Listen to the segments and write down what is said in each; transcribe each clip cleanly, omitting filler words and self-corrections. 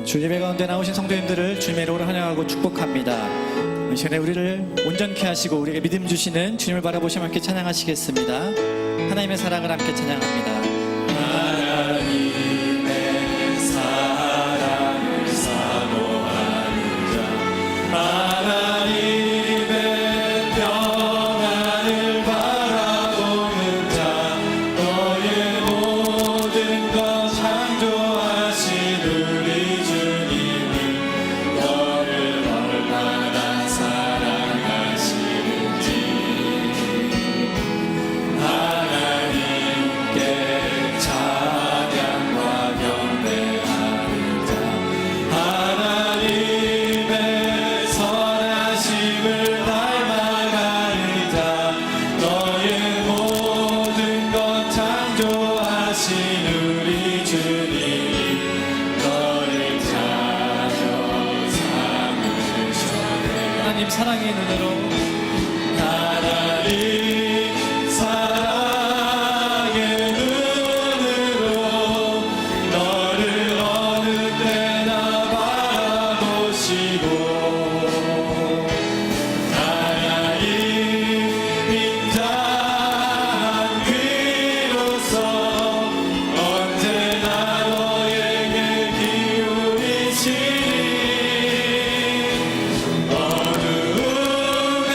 주 예배 가운데 나오신 성도님들을 주님의 이름으로 환영하고 축복합니다. 이 시간에 우리를 온전케 하시고 우리에게 믿음 주시는 주님을 바라보시며 함께 찬양하시겠습니다. 하나님의 사랑을 함께 찬양합니다. 하나님의 사랑을 사모하는 자, 하나님의 평안을 바라보는 자, 너의 모든 것 창조하신 우리 주님이 너를 얼마나 사랑하시는지 하나님께 찬양과 경배하는 자, 하나님의 선하심을 닮아가는 자, 너의 모든 것 창조하신 우리 주님이 너를 찾아 삼으셨네. 하나님 사랑의 눈으로 하나님 사랑의 눈으로 너를 어느 때나 바라보시고 하나님 빈잔 귀로서 언제나 너에게 기울이시니 어두움에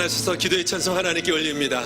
일어나셔서 기도의 찬송 하나님께 올립니다.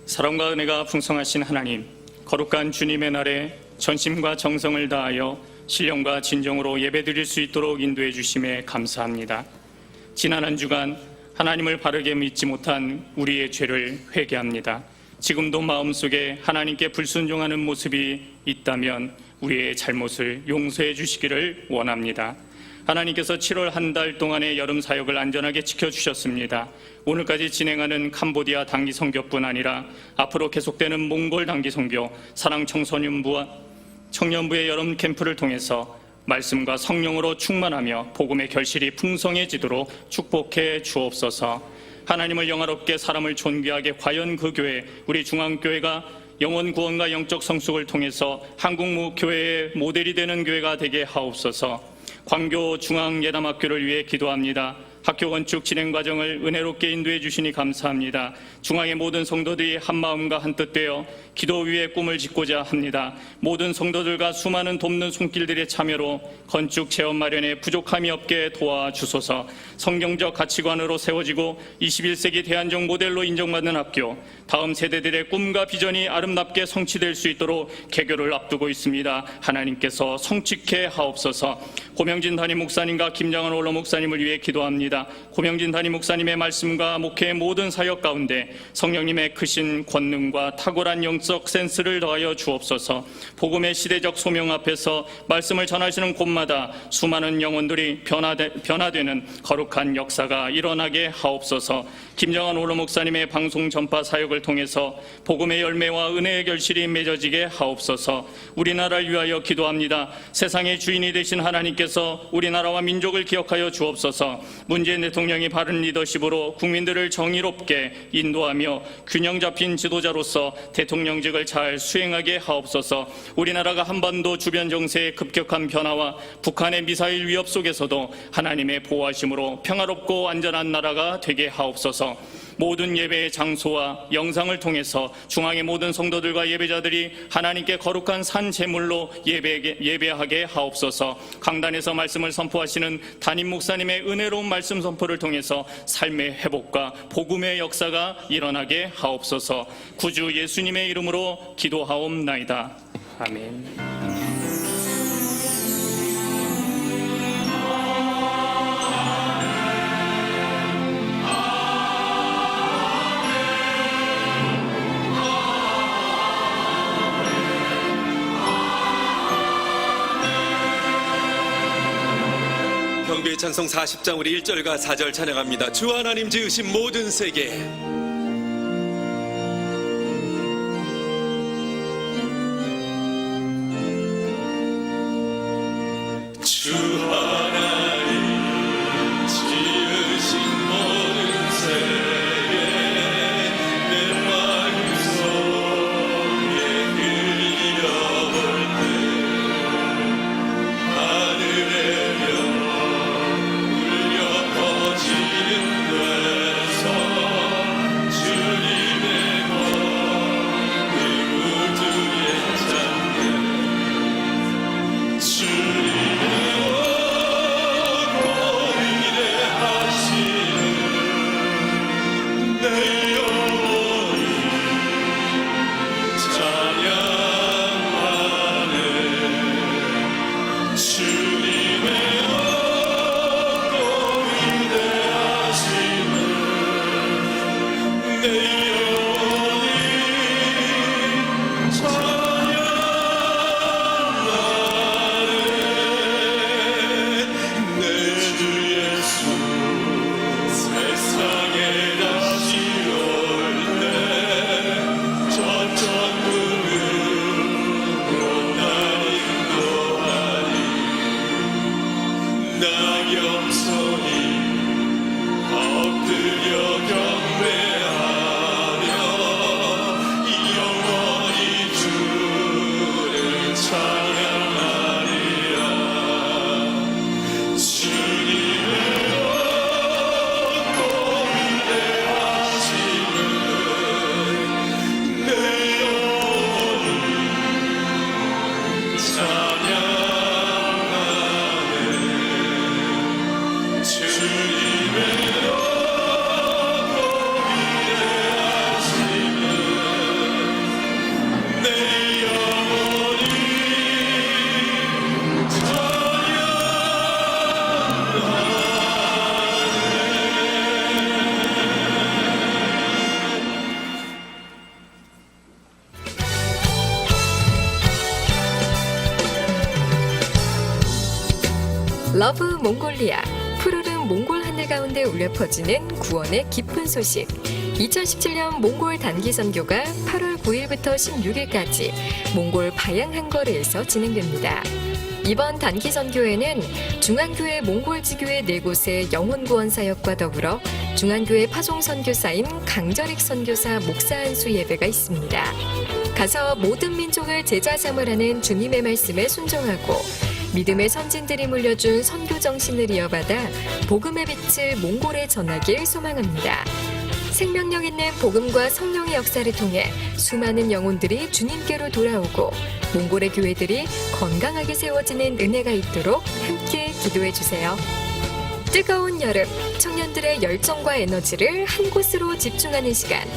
사랑과 은혜가 풍성하신 하나님, 거룩한 주님의 날에 전심과 정성을 다하여 신령과 진정으로 예배드릴 수 있도록 인도해 주심에 감사합니다. 지난 한 주간 하나님을 바르게 믿지 못한 우리의 죄를 회개합니다. 지금도 마음속에 하나님께 불순종하는 모습이 있다면 우리의 잘못을 용서해 주시기를 원합니다. 하나님께서 7월 한 달 동안의 여름 사역을 안전하게 지켜주셨습니다. 오늘까지 진행하는 캄보디아 단기 선교뿐 아니라 앞으로 계속되는 몽골 단기 선교, 사랑 청소년부와 청년부의 여름 캠프를 통해서 말씀과 성령으로 충만하며 복음의 결실이 풍성해지도록 축복해 주옵소서. 하나님을 영화롭게 사람을 존귀하게 과연 그 교회, 우리 중앙교회가 영혼 구원과 영적 성숙을 통해서 한국 교회의 모델이 되는 교회가 되게 하옵소서. 광교 중앙예담학교를 위해 기도합니다. 학교 건축 진행 과정을 은혜롭게 인도해 주시니 감사합니다. 중앙의 모든 성도들이 한 마음과 한 뜻 되어 기도 위에 꿈을 짓고자 합니다. 모든 성도들과 수많은 돕는 손길들의 참여로 건축 체험 마련에 부족함이 없게 도와주소서. 성경적 가치관으로 세워지고 21세기 대안적 모델로 인정받는 학교, 다음 세대들의 꿈과 비전이 아름답게 성취될 수 있도록 개교를 앞두고 있습니다. 하나님께서 성취케 하옵소서. 고명진 담임 목사님과 김장원 원로 목사님을 위해 기도합니다. 고명진 담임 목사님의 말씀과 목회의 모든 사역 가운데 성령님의 크신 권능과 탁월한 영적 센스를 더하여 주옵소서. 복음의 시대적 소명 앞에서 말씀을 전하시는 곳마다 수많은 영혼들이 변화되는 거룩한 역사가 일어나게 하옵소서. 김정한 원로 목사님의 방송 전파 사역을 통해서 복음의 열매와 은혜의 결실이 맺어지게 하옵소서. 우리나라를 위하여 기도합니다. 세상의 주인이 되신 하나님께서 우리나라와 민족을 기억하여 주옵소서. 문재인 대통령이 바른 리더십으로 국민들을 정의롭게 인도하며 균형 잡힌 지도자로서 대통령직을 잘 수행하게 하옵소서. 우리나라가 한반도 주변 정세의 급격한 변화와 북한의 미사일 위협 속에서도 하나님의 보호하심으로 평화롭고 안전한 나라가 되게 하옵소서. 모든 예배의 장소와 영상을 통해서 중앙의 모든 성도들과 예배자들이 하나님께 거룩한 산 제물로 예배하게 하옵소서. 강단에서 말씀을 선포하시는 담임 목사님의 은혜로운 말씀 선포를 통해서 삶의 회복과 복음의 역사가 일어나게 하옵소서. 구주 예수님의 이름으로 기도하옵나이다. 아멘. 기도의 찬송 40장 우리 1절과 4절 찬양합니다. 주 하나님 지으신 모든 세계. 주 하나님 지으신 모든 세계 내 마음속에 그려볼 때 하늘의 별 울려 퍼지는 데서 주님의 그 우주의 잔들 주님의 내 영혼이 찬양하네. 주님의 높고 위대하심을 내 영혼이 찬양하네. 내 주 예수 세상에 다시 올 때 전천국으로 날 인도하리. 나 겸손히 엎드려 경배하며 영원히 주를 찬양하리라. 주님의 내 영혼이 찬양하네. 주님의 높고 위대하심을 내 영혼이 러브 몽골리아, 푸르른 몽골 하늘 가운데 울려 퍼지는 구원의 기쁜 소식. 2017년 몽골 단기 선교가 8월 9일부터 16일까지 몽골 바양한거리에서 진행됩니다. 이번 단기 선교회는 중앙교회 몽골 지교회 4곳의 영혼 구원 사역과 더불어 중앙교회 파송 선교사인 강절익 선교사 목사 안수 예배가 있습니다. 가서 모든 민족을 제자 삼으라는 주님의 말씀에 순종하고 믿음의 선진들이 물려준 선교 정신을 이어받아 복음의 빛을 몽골에 전하길 소망합니다. 생명력 있는 복음과 성령의 역사를 통해 수많은 영혼들이 주님께로 돌아오고 몽골의 교회들이 건강하게 세워지는 은혜가 있도록 함께 기도해 주세요. 뜨거운 여름, 청년들의 열정과 에너지를 한 곳으로 집중하는 시간.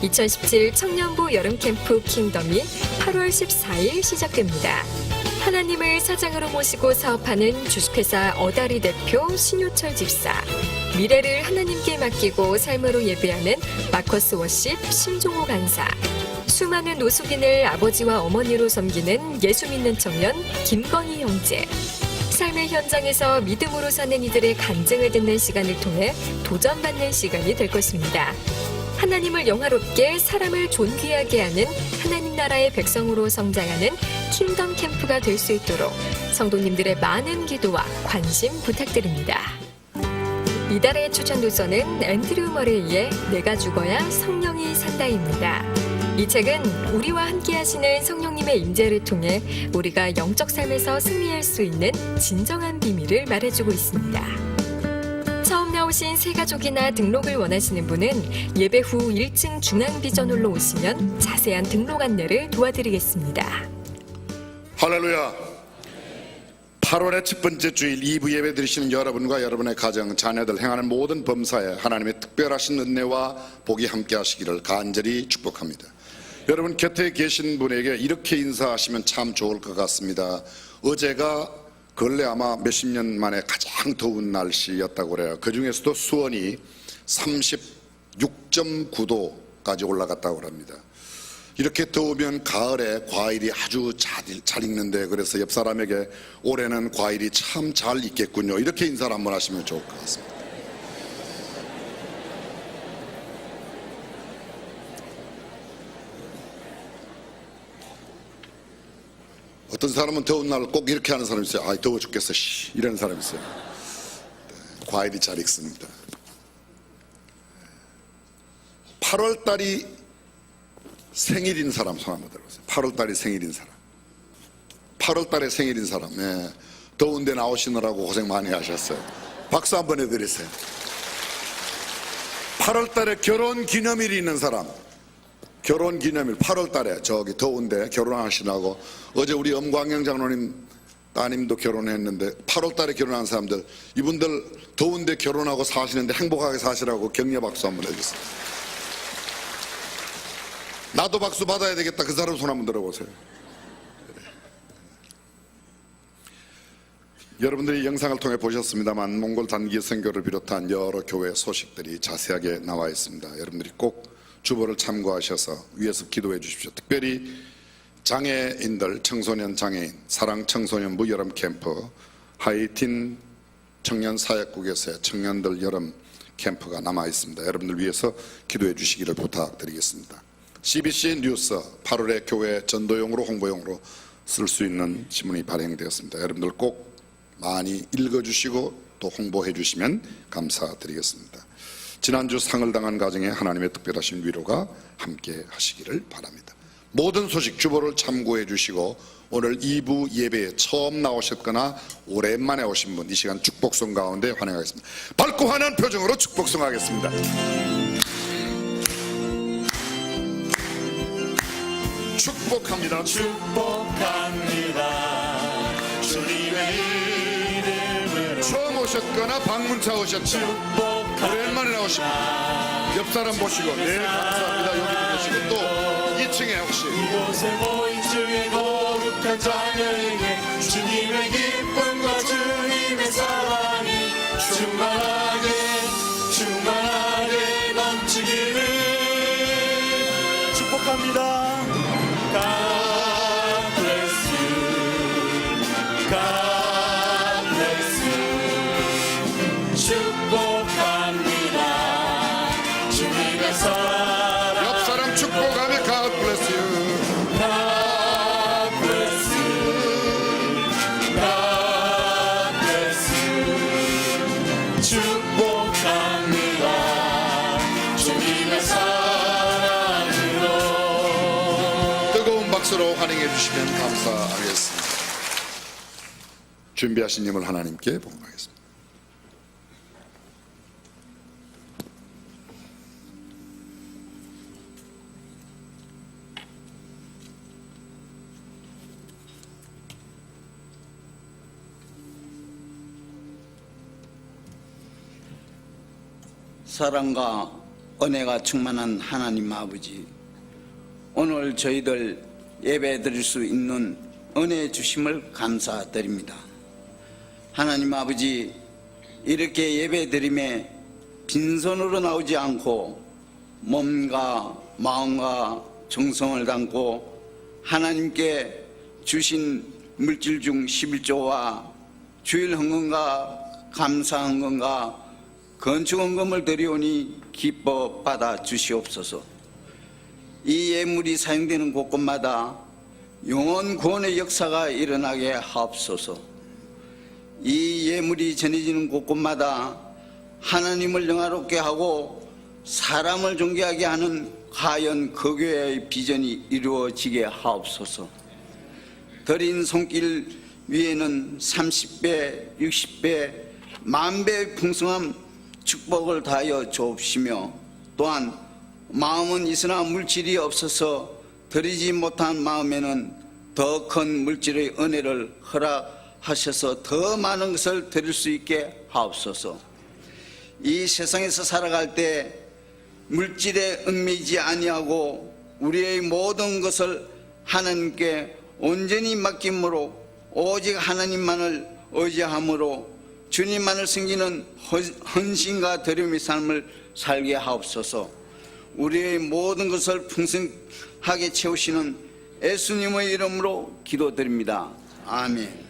2017 청년부 여름캠프 킹덤이 8월 14일 시작됩니다. 하나님을 사장으로 모시고 사업하는 주식회사 어다리 대표 신효철 집사, 미래를 하나님께 맡기고 삶으로 예배하는 마커스 워십 심종호 간사, 수많은 노숙인을 아버지와 어머니로 섬기는 예수 믿는 청년 김건희 형제, 삶의 현장에서 믿음으로 사는 이들의 간증을 듣는 시간을 통해 도전받는 시간이 될 것입니다. 하나님을 영화롭게 사람을 존귀하게 하는 하나님 나라의 백성으로 성장하는 킹덤 캠프가 될 수 있도록 성도님들의 많은 기도와 관심 부탁드립니다. 이달의 추천 도서는 앤드류 머레이의 내가 죽어야 성령이 산다입니다. 이 책은 우리와 함께 하시는 성령님의 임재를 통해 우리가 영적 삶에서 승리할 수 있는 진정한 비밀을 말해주고 있습니다. 처음 나오신 새 가족이나 등록을 원하시는 분은 예배 후 1층 중앙비전홀로 오시면 자세한 등록 안내를 도와드리겠습니다. 할렐루야. 8월의 첫 번째 주일 2부 예배 드리시는 여러분과 여러분의 가정, 자녀들 행하는 모든 범사에 하나님의 특별하신 은혜와 복이 함께 하시기를 간절히 축복합니다. 여러분 곁에 계신 분에게 이렇게 인사하시면 참 좋을 것 같습니다. 어제가 근래 아마 몇십 년 만에 가장 더운 날씨였다고 그래요. 그 중에서도 수온이 36.9도까지 올라갔다고 합니다. 이렇게 더우면 가을에 과일이 아주 잘 익는데, 그래서 옆 사람에게 올해는 과일이 참 잘 익겠군요, 이렇게 인사를 한번 하시면 좋을 것 같습니다. 어떤 사람은 더운 날 꼭 이렇게 하는 사람이 있어요. 아, 더워 죽겠어, 이러는 사람이 있어요. 네, 과일이 잘 익습니다. 8월달이 생일인 사람 손 한번 들어보세요. 8월달이 생일인 사람. 8월달에 생일인 사람. 예. 더운데 나오시느라고 고생 많이 하셨어요. 박수 한번 해드리세요. 8월달에 결혼 기념일이 있는 사람. 결혼 기념일 8월달에 저기 더운데 결혼하시라고. 어제 우리 엄광영 장로님 따님도 결혼했는데 8월달에 결혼한 사람들, 이분들 더운데 결혼하고 사시는데 행복하게 사시라고 격려 박수 한번 해주세요. 나도 박수 받아야 되겠다, 그 사람 손 한번 들어보세요. 여러분들이 영상을 통해 보셨습니다만 몽골 단기 선교를 비롯한 여러 교회 소식들이 자세하게 나와 있습니다. 여러분들이 꼭 주보를 참고하셔서 위에서 기도해 주십시오. 특별히 장애인들, 청소년 장애인, 사랑 청소년 무여름 캠프, 하이틴 청년 사역국에서의 청년들 여름 캠프가 남아 있습니다. 여러분들 위해서 기도해 주시기를 부탁드리겠습니다. CBC 뉴스 8월에 교회 전도용으로 홍보용으로 쓸 수 있는 신문이 발행되었습니다. 여러분들 꼭 많이 읽어주시고 또 홍보해 주시면 감사드리겠습니다. 지난주 상을 당한 가정에 하나님의 특별하신 위로가 함께 하시기를 바랍니다. 모든 소식 주보를 참고해 주시고 오늘 2부 예배에 처음 나오셨거나 오랜만에 오신 분, 이 시간 축복송 가운데 환영하겠습니다. 밝고 환한 표정으로 축복송하겠습니다. 축복합니다. 축복합니다. 주님의 이름으로 처음 오셨거나 방문차 오셨죠? 오랜만에 나오십니다. 옆 사람 보시고 네 감사합니다 여기 계시고 또 2층에 혹시 이곳에 모인 중에 거룩한 자녀에게 주님의 기쁨과 주님의 사랑이 충만하게 넘치기를 축복합니다. God bless you. God bless you. 축복합니다. 주님의 사랑. 옆 사람 축복하며 God bless you. God bless you. God bless you. 축복합니다. 주님의 사랑으로. 뜨거운 박수로 환영해 주시면 감사하겠습니다. 준비하신 님을 하나님께 복음하겠습니다. 사랑과 은혜가 충만한 하나님 아버지, 오늘 저희들 예배 드릴 수 있는 은혜 주심을 감사드립니다. 하나님 아버지, 이렇게 예배 드림에 빈손으로 나오지 않고 몸과 마음과 정성을 담고 하나님께 주신 물질 중 11조와 주일 헌금과 감사 헌금과 건축 헌금을 드리오니 기뻐 받아 주시옵소서. 이 예물이 사용되는 곳곳마다 영원 구원의 역사가 일어나게 하옵소서. 이 예물이 전해지는 곳곳마다 하나님을 영화롭게 하고 사람을 존귀하게 하는 가연 거교의 비전이 이루어지게 하옵소서. 드린 손길 위에는 30배, 60배, 만배의 풍성한 축복을 다하여 주옵시며, 또한 마음은 있으나 물질이 없어서 드리지 못한 마음에는 더 큰 물질의 은혜를 허락하셔서 더 많은 것을 드릴 수 있게 하옵소서. 이 세상에서 살아갈 때 물질에 얽매이지 아니하고 우리의 모든 것을 하나님께 온전히 맡김으로 오직 하나님만을 의지함으로 주님만을 섬기는 헌신과 드림의 삶을 살게 하옵소서. 우리의 모든 것을 풍성하게 채우시는 예수님의 이름으로 기도드립니다. 아멘.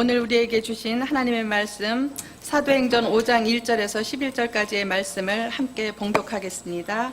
오늘 우리에게 주신 하나님의 말씀 사도행전 5장 1절에서 11절까지의 말씀을 함께 봉독하겠습니다.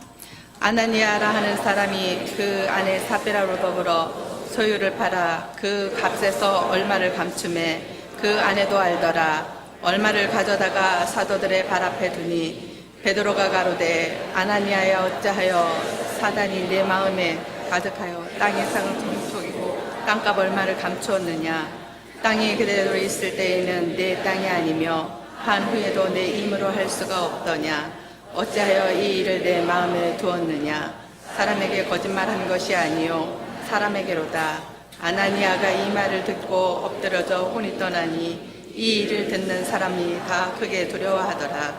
아나니아라 하는 사람이 그 아내 사베라로 더불어 소유를 팔아 그 값에서 얼마를 감춤해 그 아내도 알더라. 얼마를 가져다가 사도들의 발 앞에 두니 베드로가 가로되 아나니아야 어찌하여 사단이 내 마음에 가득하여 땅의 상을 속이고 땅값 얼마를 감추었느냐. 땅이 그대로 있을 때에는 내 땅이 아니며 한 후에도 내 임으로 할 수가 없더냐. 어찌하여 이 일을 내 마음에 두었느냐. 사람에게 거짓말한 것이 아니요 사람에게로다. 아나니아가 이 말을 듣고 엎드러져 혼이 떠나니 이 일을 듣는 사람이 다 크게 두려워하더라.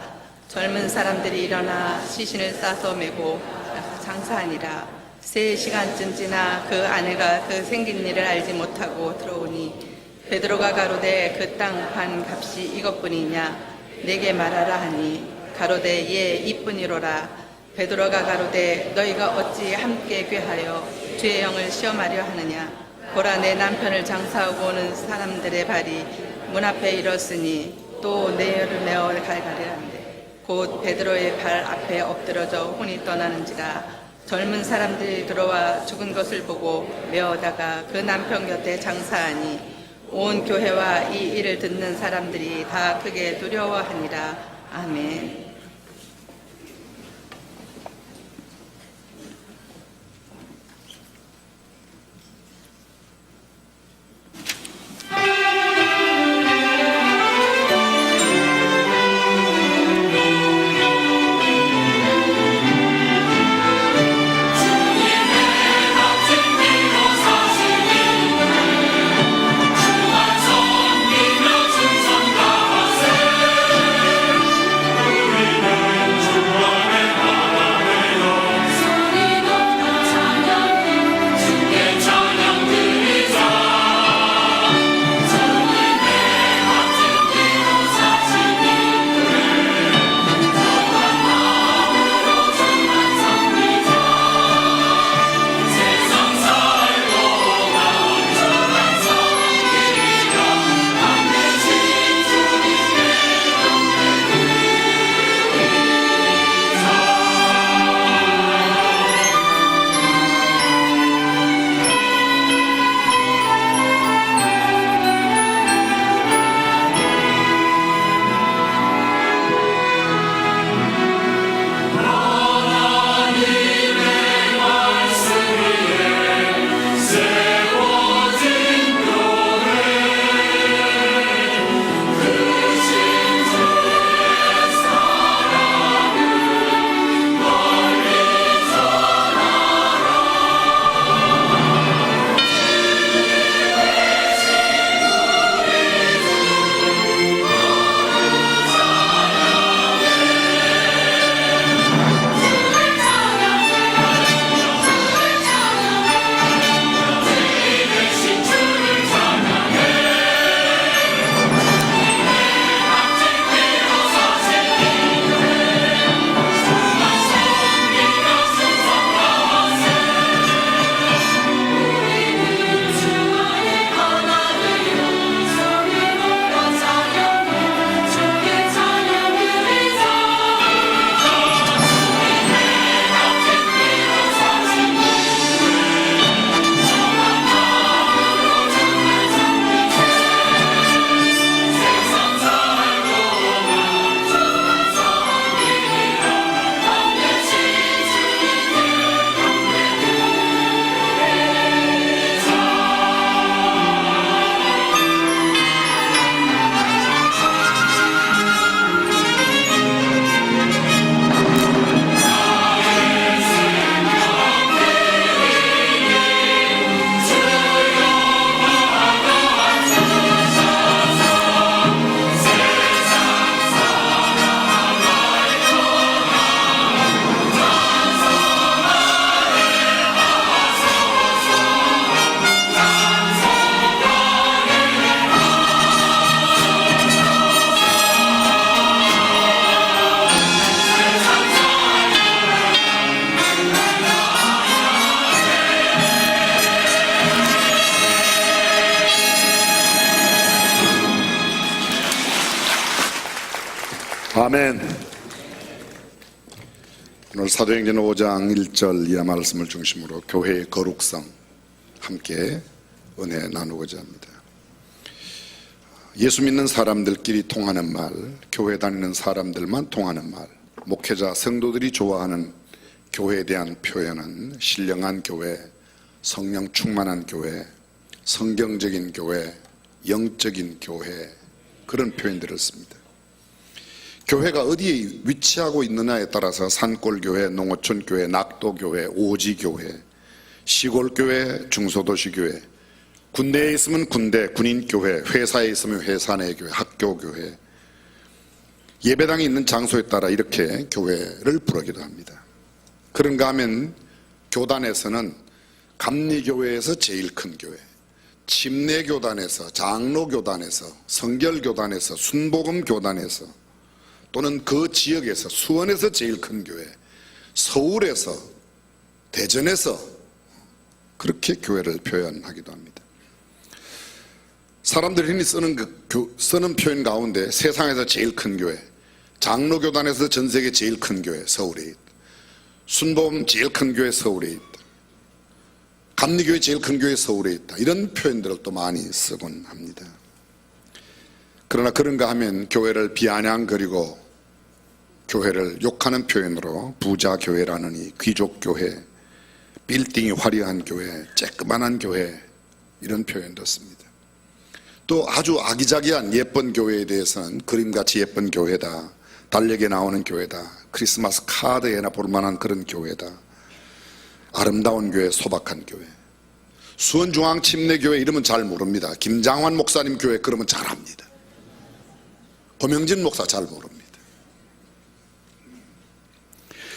젊은 사람들이 일어나 시신을 싸서 메고 장사하니라. 3시간쯤 지나 그 아내가 그 생긴 일을 알지 못하고 들어오니 베드로가 가로되 그 땅 판 값이 이것뿐이냐 내게 말하라 하니 가로되 예 이뿐이로라. 베드로가 가로되 너희가 어찌 함께 괴하여 주의 영을 시험하려 하느냐. 보라 내 남편을 장사하고 오는 사람들의 발이 문 앞에 일었으니 또 내열을 메어 갈가리란데 곧 베드로의 발 앞에 엎드러져 혼이 떠나는지라. 젊은 사람들이 들어와 죽은 것을 보고 메어다가 그 남편 곁에 장사하니 온 교회와 이 일을 듣는 사람들이 다 크게 두려워하니라. 아멘. 아멘. 오늘 사도행전 5장 1절 이하 말씀을 중심으로 교회의 거룩성 함께 은혜 나누고자 합니다. 예수 믿는 사람들끼리 통하는 말, 교회 다니는 사람들만 통하는 말, 목회자 성도들이 좋아하는 교회에 대한 표현은 신령한 교회, 성령 충만한 교회, 성경적인 교회, 영적인 교회, 그런 표현들을 씁니다. 교회가 어디에 위치하고 있느냐에 따라서 산골교회, 농어촌교회, 낙도교회, 오지교회, 시골교회, 중소도시교회, 군대에 있으면 군대, 군인교회, 회사에 있으면 회사 내 교회, 학교교회, 예배당이 있는 장소에 따라 이렇게 교회를 부르기도 합니다. 그런가 하면 교단에서는 감리교회에서 제일 큰 교회, 침례교단에서, 장로교단에서, 성결교단에서, 순복음교단에서, 또는 그 지역에서, 수원에서 제일 큰 교회, 서울에서, 대전에서 그렇게 교회를 표현하기도 합니다. 사람들이 흔히 쓰는 표현 가운데 세상에서 제일 큰 교회, 장로교단에서 전 세계 제일 큰 교회 서울에 있다, 순복음 제일 큰 교회 서울에 있다, 감리교회 제일 큰 교회 서울에 있다, 이런 표현들을 또 많이 쓰곤 합니다. 그러나 그런가 하면 교회를 비아냥거리고 교회를 욕하는 표현으로 부자교회라느니, 귀족교회, 빌딩이 화려한 교회, 쬐끄만한 교회, 이런 표현도 씁니다. 또 아주 아기자기한 예쁜 교회에 대해서는 그림같이 예쁜 교회다, 달력에 나오는 교회다, 크리스마스 카드에나 볼만한 그런 교회다, 아름다운 교회, 소박한 교회. 수원중앙침례교회 이러면 잘 모릅니다. 김장환 목사님 교회 그러면 잘 압니다. 고명진 목사 잘 모릅니다.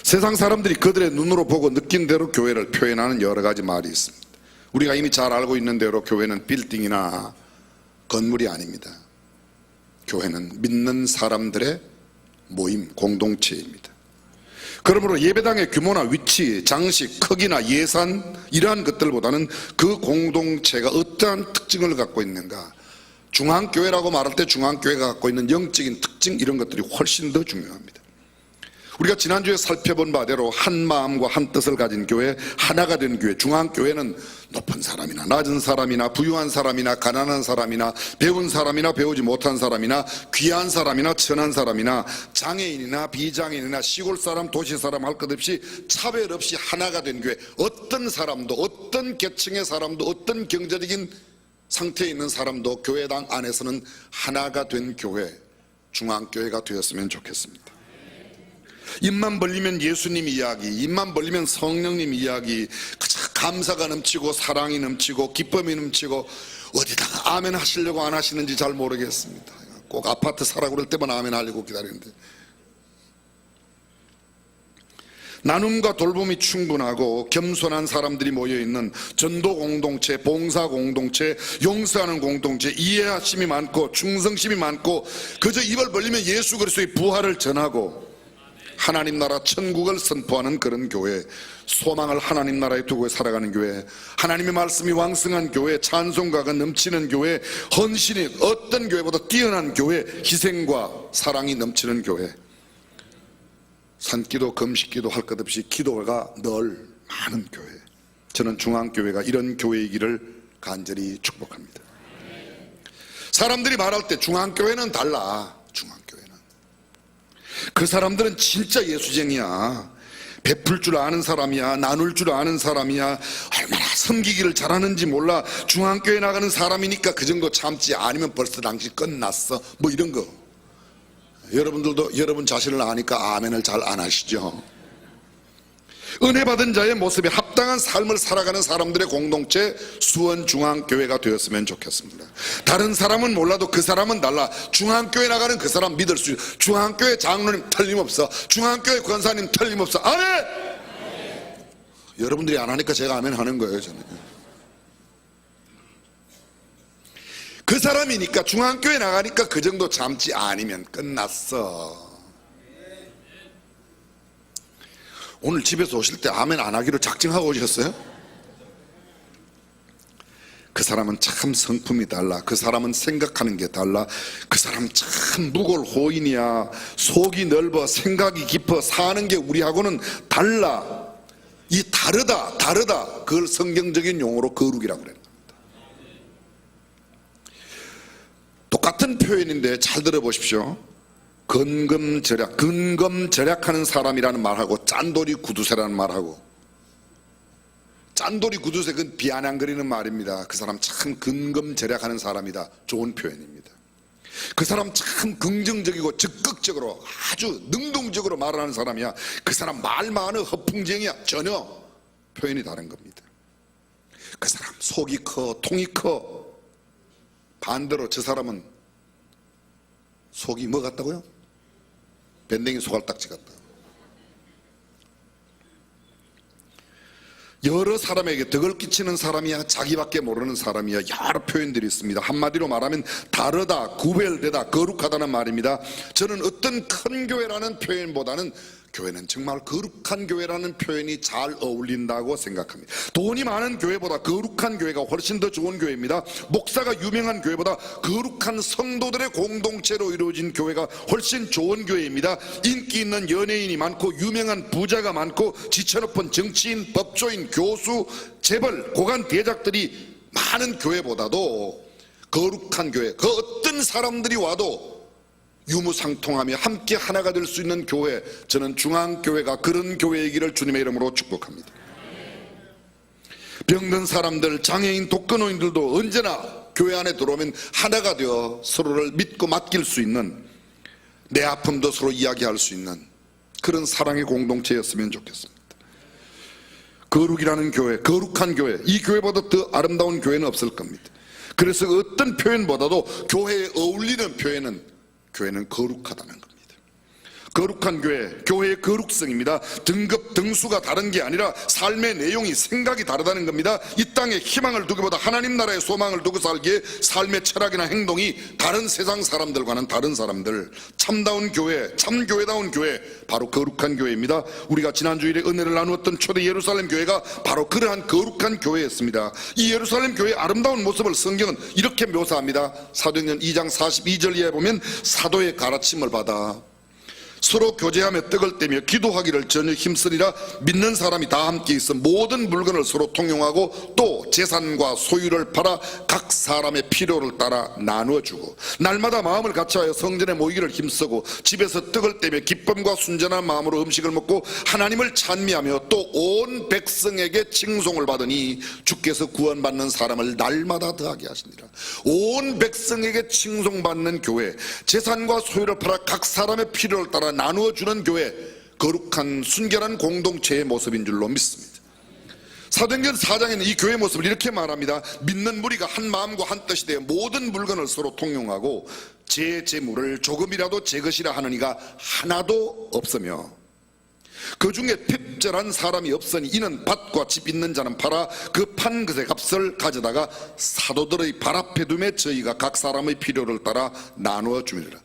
세상 사람들이 그들의 눈으로 보고 느낀 대로 교회를 표현하는 여러 가지 말이 있습니다. 우리가 이미 잘 알고 있는 대로 교회는 빌딩이나 건물이 아닙니다. 교회는 믿는 사람들의 모임, 공동체입니다. 그러므로 예배당의 규모나 위치, 장식, 크기나 예산, 이러한 것들보다는 그 공동체가 어떠한 특징을 갖고 있는가, 중앙교회라고 말할 때 중앙교회가 갖고 있는 영적인 특징, 이런 것들이 훨씬 더 중요합니다. 우리가 지난주에 살펴본 바대로 한 마음과 한 뜻을 가진 교회, 하나가 된 교회, 중앙교회는 높은 사람이나 낮은 사람이나 부유한 사람이나 가난한 사람이나 배운 사람이나 배우지 못한 사람이나 귀한 사람이나 천한 사람이나 장애인이나 비장애인이나 시골 사람 도시 사람 할 것 없이 차별 없이 하나가 된 교회, 어떤 사람도 어떤 계층의 사람도 어떤 경제적인 상태에 있는 사람도 교회당 안에서는 하나가 된 교회, 중앙교회가 되었으면 좋겠습니다. 입만 벌리면 예수님 이야기, 입만 벌리면 성령님 이야기, 감사가 넘치고 사랑이 넘치고 기쁨이 넘치고, 어디다가 아멘 하시려고 안 하시는지 잘 모르겠습니다. 꼭 아파트 사라 그럴 때만 아멘 하려고 기다리는데, 나눔과 돌봄이 충분하고 겸손한 사람들이 모여있는 전도 공동체, 봉사 공동체, 용서하는 공동체, 이해하심이 많고 충성심이 많고, 그저 입을 벌리면 예수 그리스도의 부활을 전하고 하나님 나라 천국을 선포하는 그런 교회, 소망을 하나님 나라에 두고 살아가는 교회, 하나님의 말씀이 왕성한 교회, 찬송가가 넘치는 교회, 헌신이 어떤 교회보다 뛰어난 교회, 희생과 사랑이 넘치는 교회, 산기도 금식기도 할 것 없이 기도가 늘 많은 교회, 저는 중앙교회가 이런 교회이기를 간절히 축복합니다. 사람들이 말할 때 중앙교회는 달라, 중앙교회는 그 사람들은 진짜 예수쟁이야, 베풀 줄 아는 사람이야, 나눌 줄 아는 사람이야, 얼마나 섬기기를 잘하는지 몰라, 중앙교회 나가는 사람이니까 그 정도 참지, 아니면 벌써 당신 끝났어, 뭐 이런 거. 여러분들도 여러분 자신을 아니까 아멘을 잘 안 하시죠. 은혜 받은 자의 모습에 합당한 삶을 살아가는 사람들의 공동체, 수원중앙교회가 되었으면 좋겠습니다. 다른 사람은 몰라도 그 사람은 달라. 중앙교회 나가는 그 사람 믿을 수 있어요. 중앙교회 장로님 틀림없어, 중앙교회 권사님 틀림없어. 아멘! 여러분들이 안 하니까 제가 아멘 하는 거예요. 저는 그 사람이니까, 중앙교회 나가니까 그 정도 참지, 아니면 끝났어. 오늘 집에서 오실 때 아멘 안 하기로 작정하고 오셨어요? 그 사람은 참 성품이 달라, 그 사람은 생각하는 게 달라, 그 사람 참 무골호인이야, 속이 넓어, 생각이 깊어, 사는 게 우리하고는 달라. 이 다르다, 그걸 성경적인 용어로 거룩이라고 그래요. 똑같은 표현인데 잘 들어보십시오. 근검절약하는 사람이라는 말하고 짠돌이 구두쇠라는 말하고, 짠돌이 구두쇠 그건 비아냥거리는 말입니다. 그 사람 참 근검절약하는 사람이다, 좋은 표현입니다. 그 사람 참 긍정적이고 적극적으로 아주 능동적으로 말하는 사람이야. 그 사람 말 많어 허풍쟁이야. 전혀 표현이 다른 겁니다. 그 사람 속이 커, 통이 커. 반대로 저 사람은 속이 뭐 같다고요? 밴댕이 소갈딱지 같다. 여러 사람에게 덕을 끼치는 사람이야, 자기밖에 모르는 사람이야, 여러 표현들이 있습니다. 한마디로 말하면 다르다, 구별되다, 거룩하다는 말입니다. 저는 어떤 큰 교회라는 표현보다는 교회는 정말 거룩한 교회라는 표현이 잘 어울린다고 생각합니다. 돈이 많은 교회보다 거룩한 교회가 훨씬 더 좋은 교회입니다. 목사가 유명한 교회보다 거룩한 성도들의 공동체로 이루어진 교회가 훨씬 좋은 교회입니다. 인기 있는 연예인이 많고 유명한 부자가 많고 지체 높은 정치인, 법조인, 교수, 재벌, 고관 대작들이 많은 교회보다도 거룩한 교회, 그 어떤 사람들이 와도 유무상통하며 함께 하나가 될 수 있는 교회, 저는 중앙교회가 그런 교회이기를 주님의 이름으로 축복합니다. 병든 사람들, 장애인, 독거노인들도 언제나 교회 안에 들어오면 하나가 되어 서로를 믿고 맡길 수 있는, 내 아픔도 서로 이야기할 수 있는 그런 사랑의 공동체였으면 좋겠습니다. 거룩이라는 교회, 거룩한 교회, 이 교회보다 더 아름다운 교회는 없을 겁니다. 그래서 어떤 표현보다도 교회에 어울리는 표현은 교회는 거룩하다는 겁니다. 거룩한 교회, 교회의 거룩성입니다. 등급, 등수가 다른 게 아니라 삶의 내용이, 생각이 다르다는 겁니다. 이 땅에 희망을 두기보다 하나님 나라의 소망을 두고 살기에 삶의 철학이나 행동이 다른 세상 사람들과는 다른 사람들, 참다운 교회, 참교회다운 교회, 바로 거룩한 교회입니다. 우리가 지난주일에 은혜를 나누었던 초대 예루살렘 교회가 바로 그러한 거룩한 교회였습니다. 이 예루살렘 교회의 아름다운 모습을 성경은 이렇게 묘사합니다. 사도행전 2장 42절 이하에 보면 사도의 가르침을 받아 서로 교제하며 떡을 떼며 기도하기를 전혀 힘쓰리라. 믿는 사람이 다 함께 있어 모든 물건을 서로 통용하고 또 재산과 소유를 팔아 각 사람의 필요를 따라 나누어주고 날마다 마음을 같이하여 성전에 모이기를 힘쓰고 집에서 떡을 떼며 기쁨과 순전한 마음으로 음식을 먹고 하나님을 찬미하며 또 온 백성에게 칭송을 받으니 주께서 구원받는 사람을 날마다 더하게 하시니라. 온 백성에게 칭송받는 교회, 재산과 소유를 팔아 각 사람의 필요를 따라 나누어주는 교회, 거룩한 순결한 공동체의 모습인 줄로 믿습니다. 사도행전 4장에는 이 교회의 모습을 이렇게 말합니다. 믿는 무리가 한 마음과 한 뜻이 되어 모든 물건을 서로 통용하고 제 재물을 조금이라도 제 것이라 하는 이가 하나도 없으며 그 중에 핍절한 사람이 없으니 이는 밭과 집 있는 자는 팔아 그 판 것의 값을 가져다가 사도들의 발 앞에 두매 저희가 각 사람의 필요를 따라 나누어 주리라.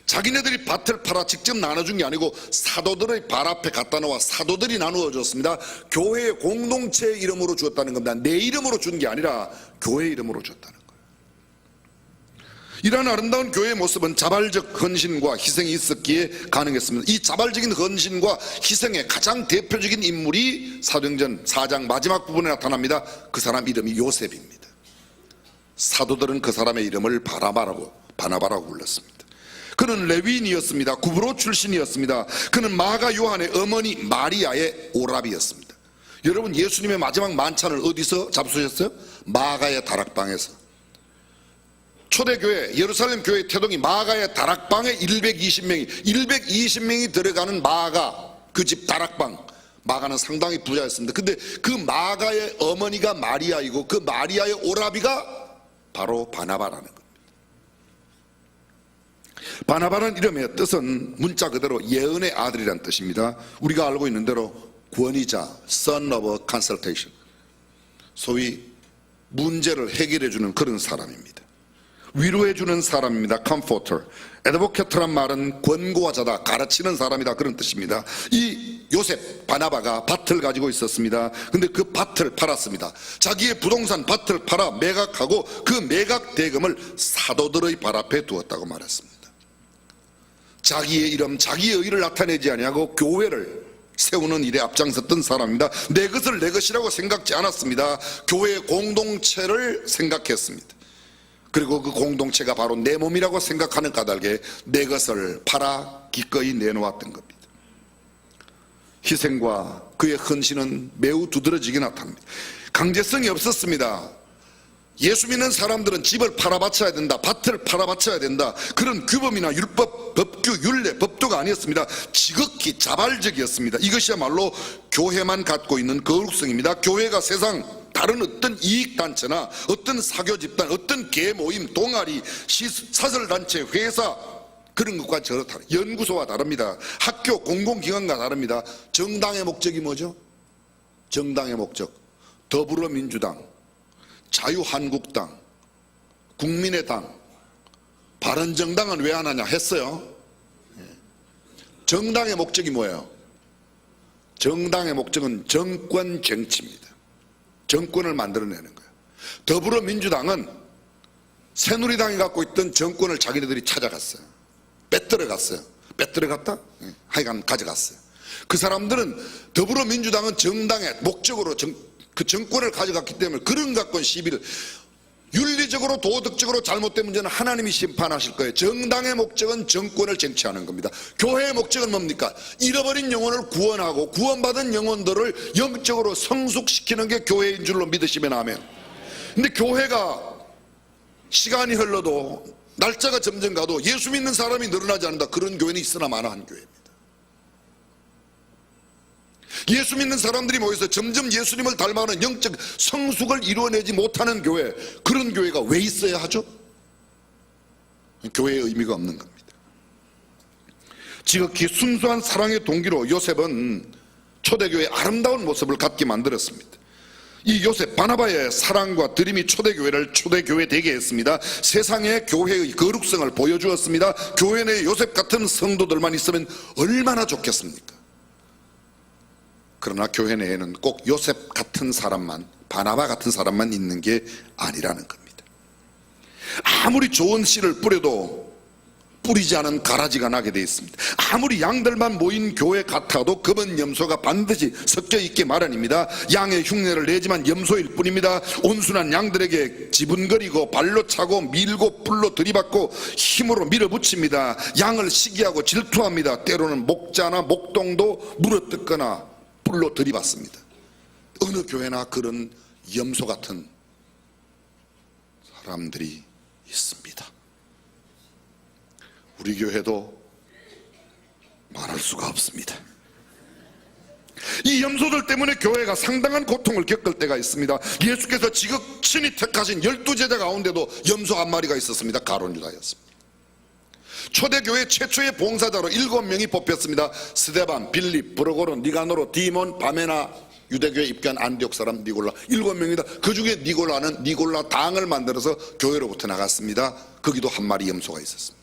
자기네들이 밭을 팔아 직접 나눠준 게 아니고 사도들의 발 앞에 갖다 놓아 사도들이 나누어 줬습니다. 교회의 공동체의 이름으로 주었다는 겁니다. 내 이름으로 준 게 아니라 교회 이름으로 줬다는 거예요. 이러한 아름다운 교회의 모습은 자발적 헌신과 희생이 있었기에 가능했습니다. 이 자발적인 헌신과 희생의 가장 대표적인 인물이 사도행전 4장 마지막 부분에 나타납니다. 그 사람 이름이 요셉입니다. 사도들은 그 사람의 이름을 바나바라고 불렀습니다. 그는 레위인이었습니다. 구브로 출신이었습니다. 그는 마가 요한의 어머니 마리아의 오라비였습니다. 여러분, 예수님의 마지막 만찬을 어디서 잡수셨어요? 마가의 다락방에서. 초대교회 예루살렘 교회의 태동이 마가의 다락방에 120명이 들어가는 마가, 그 집 다락방. 마가는 상당히 부자였습니다. 근데 그 마가의 어머니가 마리아이고 그 마리아의 오라비가 바로 바나바라는 겁니다. 바나바라는 이름의 뜻은 문자 그대로 예언의 아들이란 뜻입니다. 우리가 알고 있는 대로 권위자, son of consultation, 소위 문제를 해결해 주는 그런 사람입니다. 위로해 주는 사람입니다. comforter. advocate란 말은 권고하자다, 가르치는 사람이다, 그런 뜻입니다. 이 요셉 바나바가 밭을 가지고 있었습니다. 근데 그 밭을 팔았습니다. 자기의 부동산 밭을 팔아 매각하고 그 매각 대금을 사도들의 발 앞에 두었다고 말했습니다. 자기의 이름, 자기의 의를 나타내지 아니하고 교회를 세우는 일에 앞장섰던 사람입니다. 내 것을 내 것이라고 생각지 않았습니다. 교회의 공동체를 생각했습니다. 그리고 그 공동체가 바로 내 몸이라고 생각하는 까닭에 내 것을 팔아 기꺼이 내놓았던 겁니다. 희생과 그의 헌신은 매우 두드러지게 나타납니다. 강제성이 없었습니다. 예수 믿는 사람들은 집을 팔아바쳐야 된다, 밭을 팔아바쳐야 된다, 그런 규범이나 율법, 법규, 율례, 법도가 아니었습니다. 지극히 자발적이었습니다. 이것이야말로 교회만 갖고 있는 거룩성입니다. 교회가 세상 다른 어떤 이익단체나 어떤 사교집단, 어떤 계모임, 동아리, 사설단체, 회사 그런 것과 전혀 다릅니다. 연구소와 다릅니다. 학교, 공공기관과 다릅니다. 정당의 목적이 뭐죠? 정당의 목적, 더불어민주당, 자유한국당, 국민의당, 바른정당은 왜 안 하냐 했어요. 정당의 목적이 뭐예요? 정당의 목적은 정권 정치입니다. 정권을 만들어내는 거예요. 더불어민주당은 새누리당이 갖고 있던 정권을 자기네들이 찾아갔어요. 빼들어갔어요. 빼들어갔다? 하여간 가져갔어요. 그 사람들은 더불어민주당은 정당의 목적으로 그 정권을 가져갔기 때문에 그런 갖고는 시비를, 윤리적으로 도덕적으로 잘못된 문제는 하나님이 심판하실 거예요. 정당의 목적은 정권을 쟁취하는 겁니다. 교회의 목적은 뭡니까? 잃어버린 영혼을 구원하고 구원받은 영혼들을 영적으로 성숙시키는 게 교회인 줄로 믿으시면 아멘. 근데 교회가 시간이 흘러도 날짜가 점점 가도 예수 믿는 사람이 늘어나지 않는다. 그런 교회는 있으나 마나 한 교회입니다. 예수 믿는 사람들이 모여서 점점 예수님을 닮아가는 영적 성숙을 이루어내지 못하는 교회, 그런 교회가 왜 있어야 하죠? 교회의 의미가 없는 겁니다. 지극히 순수한 사랑의 동기로 요셉은 초대교회의 아름다운 모습을 갖게 만들었습니다. 이 요셉 바나바의 사랑과 드림이 초대교회를 초대교회 되게 했습니다. 세상에 교회의 거룩성을 보여주었습니다. 교회 내에 요셉 같은 성도들만 있으면 얼마나 좋겠습니까? 그러나 교회 내에는 꼭 요셉 같은 사람만, 바나바 같은 사람만 있는 게 아니라는 겁니다. 아무리 좋은 씨를 뿌려도 뿌리지 않은 가라지가 나게 되어 있습니다. 아무리 양들만 모인 교회 같아도 검은 염소가 반드시 섞여 있게 마련입니다. 양의 흉내를 내지만 염소일 뿐입니다. 온순한 양들에게 지분거리고 발로 차고 밀고 불로 들이받고 힘으로 밀어붙입니다. 양을 시기하고 질투합니다. 때로는 목자나 목동도 물어뜯거나 불로 들이받습니다. 어느 교회나 그런 염소 같은 사람들이 있습니다. 우리 교회도 말할 수가 없습니다. 이 염소들 때문에 교회가 상당한 고통을 겪을 때가 있습니다. 예수께서 지극히 택하신 12제자 가운데도 염소 한 마리가 있었습니다. 가룟 유다였습니다. 초대교회 최초의 봉사자로 7명이 뽑혔습니다. 스데반, 빌립, 브로고로, 니가노로, 디몬, 바메나, 유대교회 입교한 안디옥 사람 니골라, 7명입니다. 그 중에 니골라는 니골라 당을 만들어서 교회로부터 나갔습니다. 거기도 한 마리 염소가 있었습니다.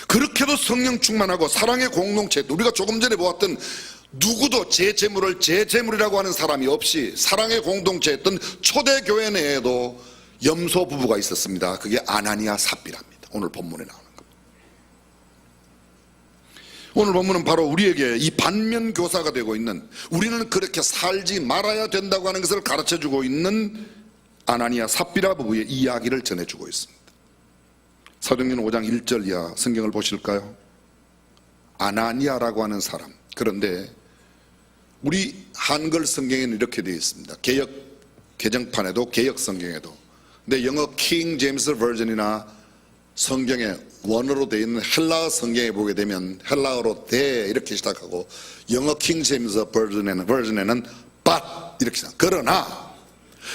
그렇게도 성령 충만하고 사랑의 공동체, 우리가 조금 전에 보았던 누구도 제 재물을 제 재물이라고 하는 사람이 없이 사랑의 공동체였던 초대교회 내에도 염소 부부가 있었습니다. 그게 아나니아 삽비라입니다. 오늘 본문에 나오는 겁니다. 오늘 본문은 바로 우리에게 이 반면 교사가 되고 있는, 우리는 그렇게 살지 말아야 된다고 하는 것을 가르쳐주고 있는 아나니아 삽비라 부부의 이야기를 전해주고 있습니다. 사도행전 5장 1절 이하 성경을 보실까요? 아나니아라고 하는 사람. 그런데 우리 한글 성경에는 이렇게 되어 있습니다. 개역 개정판에도 개역 성경에도. 근데 영어 킹 제임스 버전이나 성경에 원어로 되어 있는 헬라어 성경에 보게 되면 헬라어로 대 이렇게 시작하고 영어 킹 제임스 버전에는 but 이렇게 시작. 그러나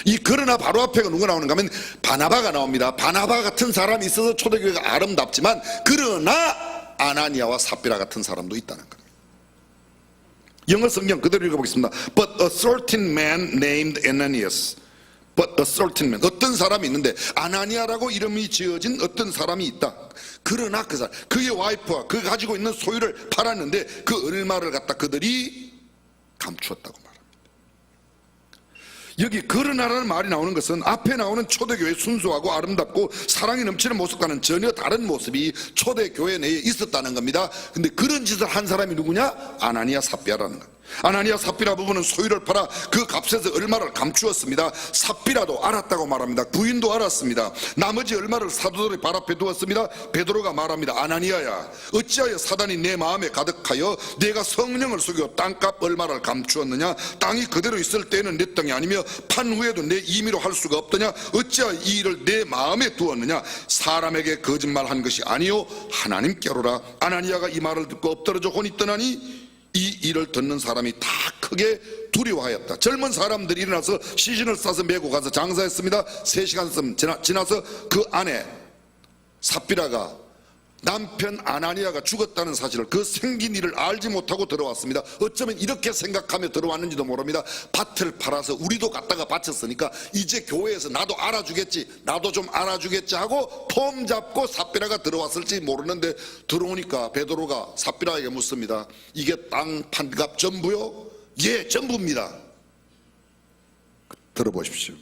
이 그러나 바로 앞에가 누가 나오는가 하면 바나바가 나옵니다. 바나바 같은 사람이 있어서 초대교회가 아름답지만 그러나 아나니아와 삽비라 같은 사람도 있다는 겁니다. 영어 성경 그대로 읽어보겠습니다. But a certain man named Ananias. But a certain man. 어떤 사람이 있는데 아나니아라고 이름이 지어진 어떤 사람이 있다. 그러나 그 사람, 그의 와이프와 그 가지고 있는 소유를 팔았는데 그 얼마를 갖다 그들이 감추었다고 말합니다. 여기 그러나라는 말이 나오는 것은 앞에 나오는 초대교회 순수하고 아름답고 사랑이 넘치는 모습과는 전혀 다른 모습이 초대교회 내에 있었다는 겁니다. 근데 그런 짓을 한 사람이 누구냐? 아나니아 삽비라는 겁니다. 아나니아 삽비라 부부는 소유를 팔아 그 값에서 얼마를 감추었습니다. 삽비라도 알았다고 말합니다. 부인도 알았습니다. 나머지 얼마를 사도들의 발 앞에 두었습니다. 베드로가 말합니다. 아나니아야, 어찌하여 사단이 내 마음에 가득하여 내가 성령을 속여 땅값 얼마를 감추었느냐? 땅이 그대로 있을 때에는 내 땅이 아니며 판 후에도 내 임의로 할 수가 없더냐? 어찌하여 이 일을 내 마음에 두었느냐? 사람에게 거짓말한 것이 아니요 하나님께로라. 아나니아가 이 말을 듣고 엎드러져 혼이 떠나니 이 일을 듣는 사람이 다 크게 두려워하였다. 젊은 사람들이 일어나서 시신을 싸서 메고 가서 장사했습니다. 3시간 지나서 그 아내 삽비라가 남편 아나니아가 죽었다는 사실을, 그 생긴 일을 알지 못하고 들어왔습니다. 어쩌면 이렇게 생각하며 들어왔는지도 모릅니다. 밭을 팔아서 우리도 갖다가 바쳤으니까 이제 교회에서 나도 알아주겠지, 나도 좀 알아주겠지 하고 폼 잡고 삽비라가 들어왔을지 모르는데, 들어오니까 베드로가 삽비라에게 묻습니다. 이게 땅 판값 전부요? 예, 전부입니다. 들어보십시오.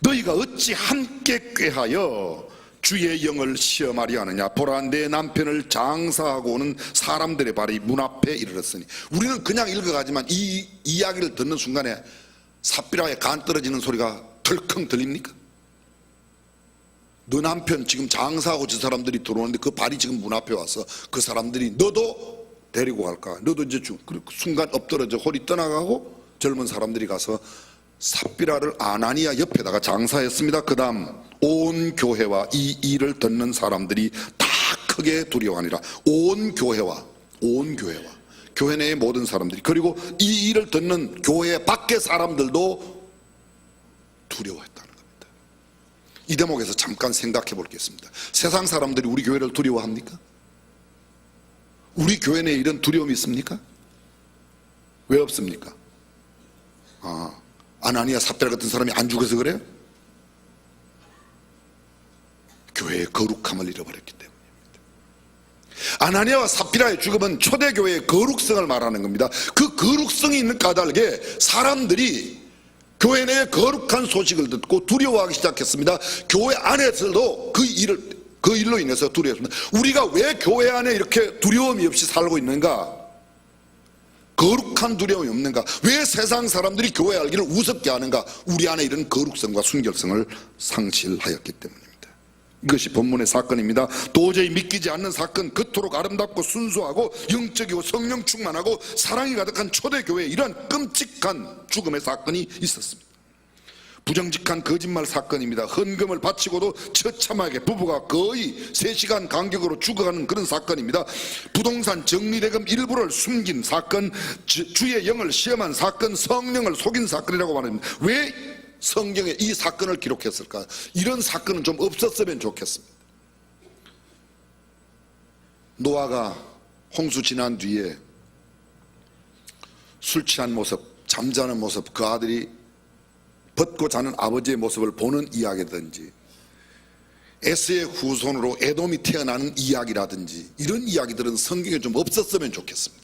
너희가 어찌 함께 꾀하여 주의 영을 시험하려 하느냐? 보라, 내 남편을 장사하고 오는 사람들의 발이 문 앞에 이르렀으니. 우리는 그냥 읽어가지만 이 이야기를 듣는 순간에 삽비라의 간 떨어지는 소리가 덜컹 들립니까? 너 남편 지금 장사하고 저 사람들이 들어오는데 그 발이 지금 문 앞에 와서 그 사람들이 너도 데리고 갈까? 너도 이제 순간 엎드러져 홀이 떠나가고 젊은 사람들이 가서 삽비라를 아나니아 옆에다가 장사했습니다. 그 다음 온 교회와 이 일을 듣는 사람들이 다 크게 두려워하니라. 온 교회와 교회 내의 모든 사람들이, 그리고 이 일을 듣는 교회 밖의 사람들도 두려워했다는 겁니다. 이 대목에서 잠깐 생각해 보겠습니다. 세상 사람들이 우리 교회를 두려워합니까? 우리 교회 내에 이런 두려움이 있습니까? 왜 없습니까? 아나니아 삽비라 같은 사람이 안 죽어서 그래요? 교회의 거룩함을 잃어버렸기 때문입니다. 아나니아와 삽비라의 죽음은 초대교회의 거룩성을 말하는 겁니다. 그 거룩성이 있는 까닭에 사람들이 교회 내의 거룩한 소식을 듣고 두려워하기 시작했습니다. 교회 안에서도 그 일로 인해서 두려웠습니다. 우리가 왜 교회 안에 이렇게 두려움이 없이 살고 있는가? 거룩한 두려움이 없는가? 왜 세상 사람들이 교회 알기를 우습게 하는가? 우리 안에 이런 거룩성과 순결성을 상실하였기 때문입니다. 이것이 본문의 사건입니다. 도저히 믿기지 않는 사건, 그토록 아름답고 순수하고 영적이고 성령 충만하고 사랑이 가득한 초대교회에 이러한 끔찍한 죽음의 사건이 있었습니다. 부정직한 거짓말 사건입니다. 헌금을 바치고도 처참하게 부부가 거의 3시간 간격으로 죽어가는 그런 사건입니다. 부동산 정리대금 일부를 숨긴 사건, 주의 영을 시험한 사건, 성령을 속인 사건이라고 말합니다. 왜 성경에 이 사건을 기록했을까? 이런 사건은 좀 없었으면 좋겠습니다. 노아가 홍수 지난 뒤에 술 취한 모습, 잠자는 모습, 그 아들이 벗고 자는 아버지의 모습을 보는 이야기라든지, 에스의 후손으로 에돔이 태어나는 이야기라든지, 이런 이야기들은 성경에 좀 없었으면 좋겠습니다.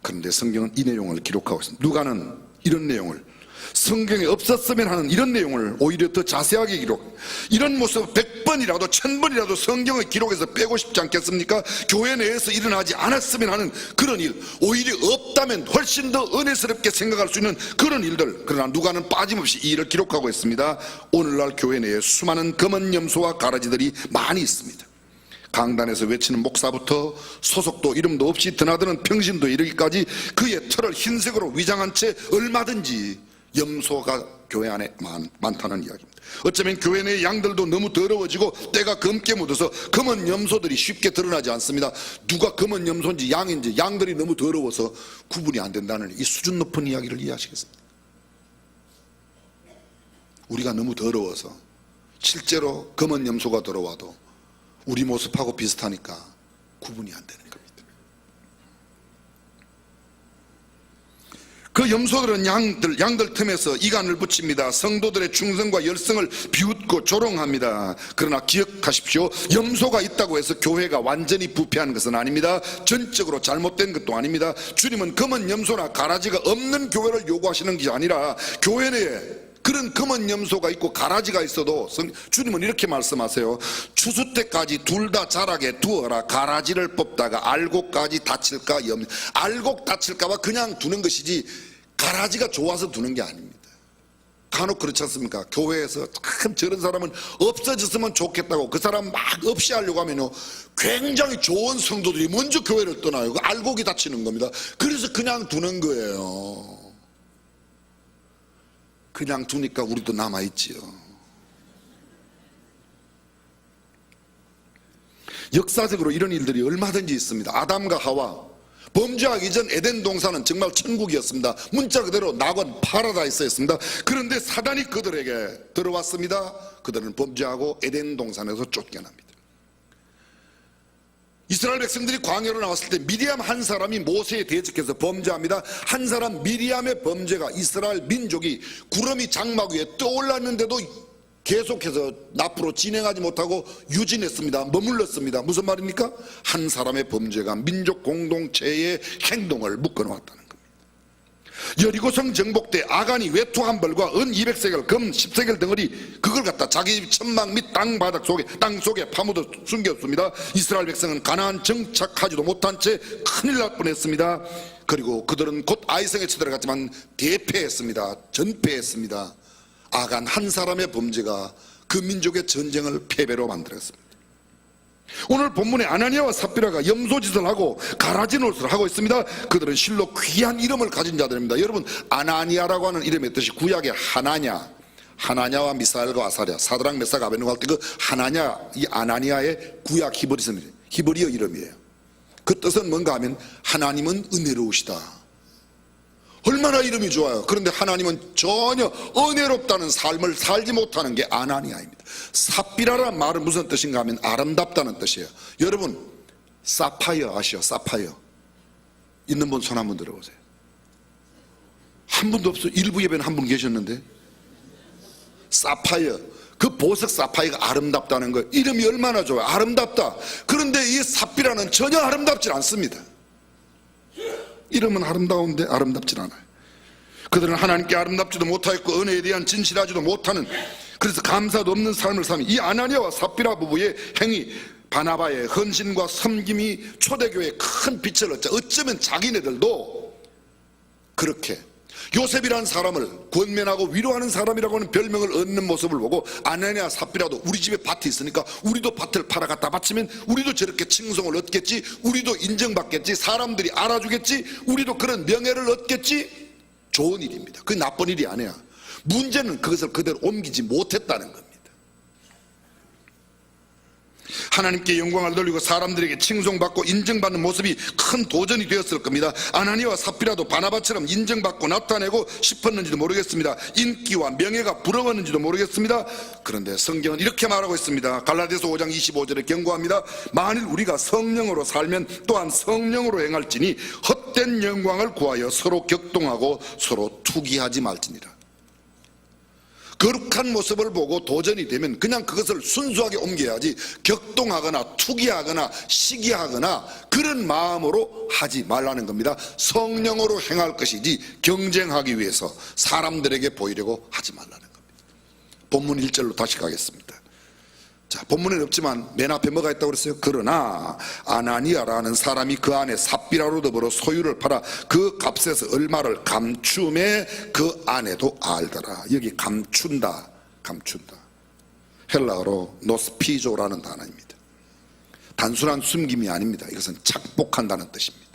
그런데 성경은 이 내용을 기록하고 있습니다. 누가는 이런 내용을, 성경에 없었으면 하는 이런 내용을 오히려 더 자세하게 기록, 이런 모습 100번이라도 1000번이라도 성경의 기록에서 빼고 싶지 않겠습니까? 교회 내에서 일어나지 않았으면 하는 그런 일, 오히려 없다면 훨씬 더 은혜스럽게 생각할 수 있는 그런 일들, 그러나 누가는 빠짐없이 이 일을 기록하고 있습니다. 오늘날 교회 내에 수많은 검은 염소와 가라지들이 많이 있습니다. 강단에서 외치는 목사부터 소속도 이름도 없이 드나드는 평신도 이르기까지 그의 털을 흰색으로 위장한 채 얼마든지 염소가 교회 안에 많다는 이야기입니다. 어쩌면 교회 내 양들도 너무 더러워지고 때가 검게 묻어서 검은 염소들이 쉽게 드러나지 않습니다. 누가 검은 염소인지 양인지, 양들이 너무 더러워서 구분이 안 된다는 이 수준 높은 이야기를 이해하시겠습니까? 우리가 너무 더러워서 실제로 검은 염소가 들어와도 우리 모습하고 비슷하니까 구분이 안 되는 겁니다. 그 염소들은 양들 틈에서 이간을 붙입니다. 성도들의 충성과 열성을 비웃고 조롱합니다. 그러나 기억하십시오. 염소가 있다고 해서 교회가 완전히 부패한 것은 아닙니다. 전적으로 잘못된 것도 아닙니다. 주님은 검은 염소나 가라지가 없는 교회를 요구하시는 게 아니라 교회 내에 그런 검은 염소가 있고 가라지가 있어도 주님은 이렇게 말씀하세요. 추수 때까지 둘 다 자라게 두어라. 가라지를 뽑다가 알곡까지 다칠까 염려. 알곡 다칠까 봐 그냥 두는 것이지 가라지가 좋아서 두는 게 아닙니다. 간혹 그렇지 않습니까? 교회에서 참 저런 사람은 없어졌으면 좋겠다고 그 사람 막 없이 하려고 하면요 굉장히 좋은 성도들이 먼저 교회를 떠나요. 그 알곡이 다치는 겁니다. 그래서 그냥 두는 거예요. 그냥 두니까 우리도 남아있지요. 역사적으로 이런 일들이 얼마든지 있습니다. 아담과 하와 범죄하기 전 에덴 동산은 정말 천국이었습니다. 문자 그대로 낙원 파라다이스였습니다. 그런데 사단이 그들에게 들어왔습니다. 그들은 범죄하고 에덴 동산에서 쫓겨납니다. 이스라엘 백성들이 광야로 나왔을 때 미리암 한 사람이 모세에 대적해서 범죄합니다. 한 사람 미리암의 범죄가 이스라엘 민족이 구름이 장막 위에 떠올랐는데도 계속해서 앞으로 진행하지 못하고 유진했습니다. 머물렀습니다. 무슨 말입니까? 한 사람의 범죄가 민족 공동체의 행동을 묶어놓았다는 겁니다. 여리고성 정복 때 아간이 외투 한 벌과 은 200세겔, 금 10세겔 덩어리 그걸 갖다 자기 천막 및 땅 속에 파묻어 숨겼습니다. 이스라엘 백성은 가나안 정착하지도 못한 채 큰일 날 뻔했습니다. 그리고 그들은 곧 아이성에 쳐들어갔지만 대패했습니다. 전패했습니다. 아간 한 사람의 범죄가 그 민족의 전쟁을 패배로 만들었습니다. 오늘 본문에 아나니아와 삽비라가 염소짓을 하고 가라지 노릇을 하고 있습니다. 그들은 실로 귀한 이름을 가진 자들입니다. 여러분 아나니아라고 하는 이름의 뜻이 구약의 하나냐와 미사엘과 아사랴, 사드락 메삭 아베드노고 할 때 그 하나냐, 이 아나니아의 구약 히브리어 이름이에요. 그 뜻은 뭔가 하면 하나님은 은혜로우시다. 얼마나 이름이 좋아요. 그런데 하나님은 전혀 은혜롭다는 삶을 살지 못하는 게 아나니아입니다. 삽비라라는 말은 무슨 뜻인가 하면 아름답다는 뜻이에요. 여러분 사파이어 아시죠? 사파이어 있는 분 손 한번 들어보세요. 한 분도 없어요. 일부 예배는 한 분 계셨는데. 사파이어, 그 보석 사파이어가 아름답다는 거예요. 이름이 얼마나 좋아요. 아름답다. 그런데 이 삽비라는 전혀 아름답지 않습니다. 이름은 아름다운데 아름답진 않아요. 그들은 하나님께 아름답지도 못하였고 은혜에 대한 진실하지도 못하는, 그래서 감사도 없는 삶을 사는 이 아나니아와 삽비라 부부의 행위, 바나바의 헌신과 섬김이 초대교회에 큰 빛을 얻자. 어쩌면 자기네들도 그렇게 요셉이라는 사람을 권면하고 위로하는 사람이라고 하는 별명을 얻는 모습을 보고 아나니아 삽비라도 우리 집에 밭이 있으니까 우리도 밭을 팔아 갖다 바치면 우리도 저렇게 칭송을 얻겠지, 우리도 인정받겠지, 사람들이 알아주겠지, 우리도 그런 명예를 얻겠지. 좋은 일입니다. 그게 나쁜 일이 아니야. 문제는 그것을 그대로 옮기지 못했다는 겁니다. 하나님께 영광을 돌리고 사람들에게 칭송받고 인정받는 모습이 큰 도전이 되었을 겁니다. 아나니아와 삽비라도 바나바처럼 인정받고 나타내고 싶었는지도 모르겠습니다. 인기와 명예가 부러웠는지도 모르겠습니다. 그런데 성경은 이렇게 말하고 있습니다. 갈라디아서 5장 25절에 경고합니다. 만일 우리가 성령으로 살면 또한 성령으로 행할지니 헛된 영광을 구하여 서로 격동하고 서로 투기하지 말지니라. 거룩한 모습을 보고 도전이 되면 그냥 그것을 순수하게 옮겨야지 격동하거나 투기하거나 시기하거나 그런 마음으로 하지 말라는 겁니다. 성령으로 행할 것이지 경쟁하기 위해서 사람들에게 보이려고 하지 말라는 겁니다. 본문 1절로 다시 가겠습니다. 자, 본문에는 없지만 맨 앞에 뭐가 있다고 그랬어요? 그러나 아나니아라는 사람이 그 안에 삽비라로 더불어 소유를 팔아 그 값에서 얼마를 감춤에 그 안에도 알더라. 여기 감춘다. 헬라어로 노스피조라는 단어입니다. 단순한 숨김이 아닙니다. 이것은 착복한다는 뜻입니다.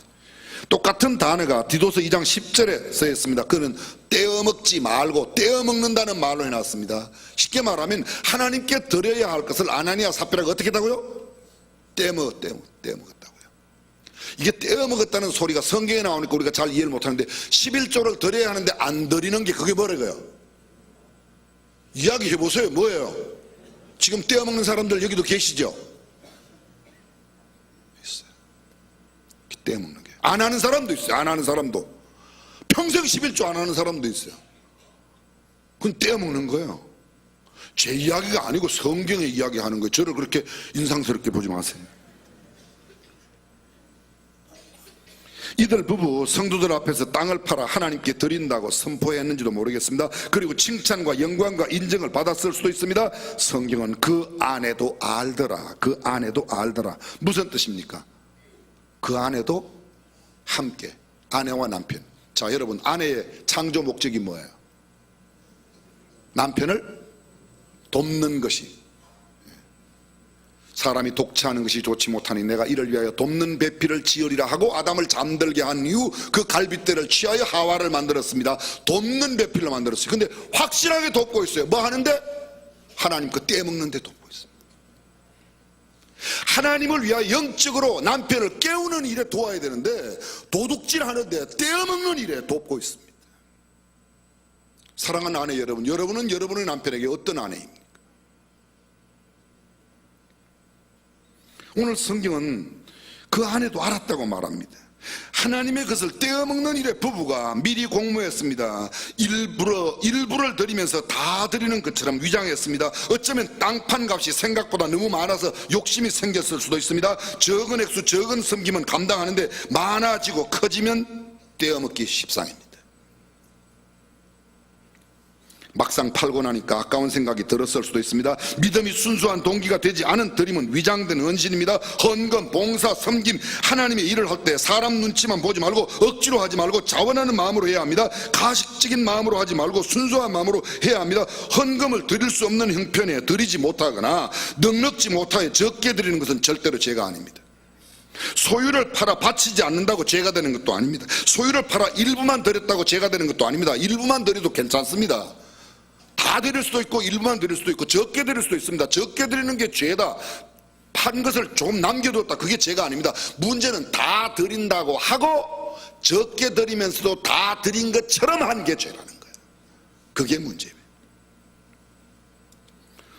똑같은 단어가 디도서 2장 10절에 쓰였습니다. 그는 떼어먹지 말고 떼어먹는다는 말로 해놨습니다. 쉽게 말하면 하나님께 드려야 할 것을 아나니아 삽비라가 어떻게 했다고요? 떼어먹었다고요. 이게 떼어먹었다는 소리가 성경에 나오니까 우리가 잘 이해를 못하는데 11조를 드려야 하는데 안 드리는 게 그게 뭐라고요? 이야기해 보세요. 뭐예요? 지금 떼어먹는 사람들 여기도 계시죠? 있어요. 떼어먹는 게 안 하는 사람도 있어요. 안 하는 사람도 평생 11조 안 하는 사람도 있어요. 그건 떼어먹는 거예요. 제 이야기가 아니고 성경의 이야기하는 거예요. 저를 그렇게 인상스럽게 보지 마세요. 이들 부부 성도들 앞에서 땅을 팔아 하나님께 드린다고 선포했는지도 모르겠습니다. 그리고 칭찬과 영광과 인정을 받았을 수도 있습니다. 성경은 그 아내도 알더라, 그 아내도 알더라. 무슨 뜻입니까? 그 아내도 함께, 아내와 남편. 자, 여러분, 아내의 창조 목적이 뭐예요? 남편을 돕는 것이. 사람이 독차하는 것이 좋지 못하니 내가 이를 위하여 돕는 배필을 지으리라 하고 아담을 잠들게 한 이후 그 갈빗대를 취하여 하와를 만들었습니다. 돕는 배필로 만들었어요. 근데 확실하게 돕고 있어요. 뭐 하는데? 하나님 그 떼먹는 데 돕고 있습니다. 하나님을 위하여 영적으로 남편을 깨우는 일에 도와야 되는데 도둑질 하는데 떼어먹는 일에 돕고 있습니다. 사랑하는 아내 여러분, 여러분은 여러분의 남편에게 어떤 아내입니까? 오늘 성경은 그 아내도 알았다고 말합니다. 하나님의 것을 떼어먹는 일에 부부가 미리 공모했습니다. 일부를 드리면서 다 드리는 것처럼 위장했습니다. 어쩌면 땅판 값이 생각보다 너무 많아서 욕심이 생겼을 수도 있습니다. 적은 액수, 적은 섬김은 감당하는데 많아지고 커지면 떼어먹기 십상입니다. 막상 팔고 나니까 아까운 생각이 들었을 수도 있습니다. 믿음이 순수한 동기가 되지 않은 드림은 위장된 헌신입니다. 헌금, 봉사, 섬김, 하나님의 일을 할 때 사람 눈치만 보지 말고 억지로 하지 말고 자원하는 마음으로 해야 합니다. 가식적인 마음으로 하지 말고 순수한 마음으로 해야 합니다. 헌금을 드릴 수 없는 형편에 드리지 못하거나 넉넉지 못하여 적게 드리는 것은 절대로 죄가 아닙니다. 소유를 팔아 바치지 않는다고 죄가 되는 것도 아닙니다. 소유를 팔아 일부만 드렸다고 죄가 되는 것도 아닙니다. 일부만 드려도 괜찮습니다. 다 드릴 수도 있고 일부만 드릴 수도 있고 적게 드릴 수도 있습니다. 적게 드리는 게 죄다. 판 것을 조금 남겨뒀다, 그게 죄가 아닙니다. 문제는 다 드린다고 하고 적게 드리면서도 다 드린 것처럼 하는 게 죄라는 거예요. 그게 문제예요.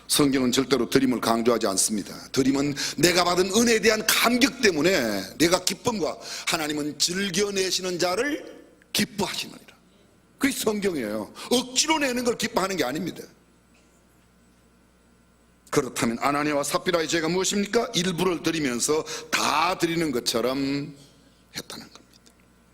성경은 절대로 드림을 강조하지 않습니다. 드림은 내가 받은 은혜에 대한 감격 때문에 내가 기쁨과 하나님은 즐겨내시는 자를 기뻐하시느니라. 그게 성경이에요. 억지로 내는 걸 기뻐하는 게 아닙니다. 그렇다면 아나니아와 삽비라의 죄가 무엇입니까? 일부를 드리면서 다 드리는 것처럼 했다는 겁니다.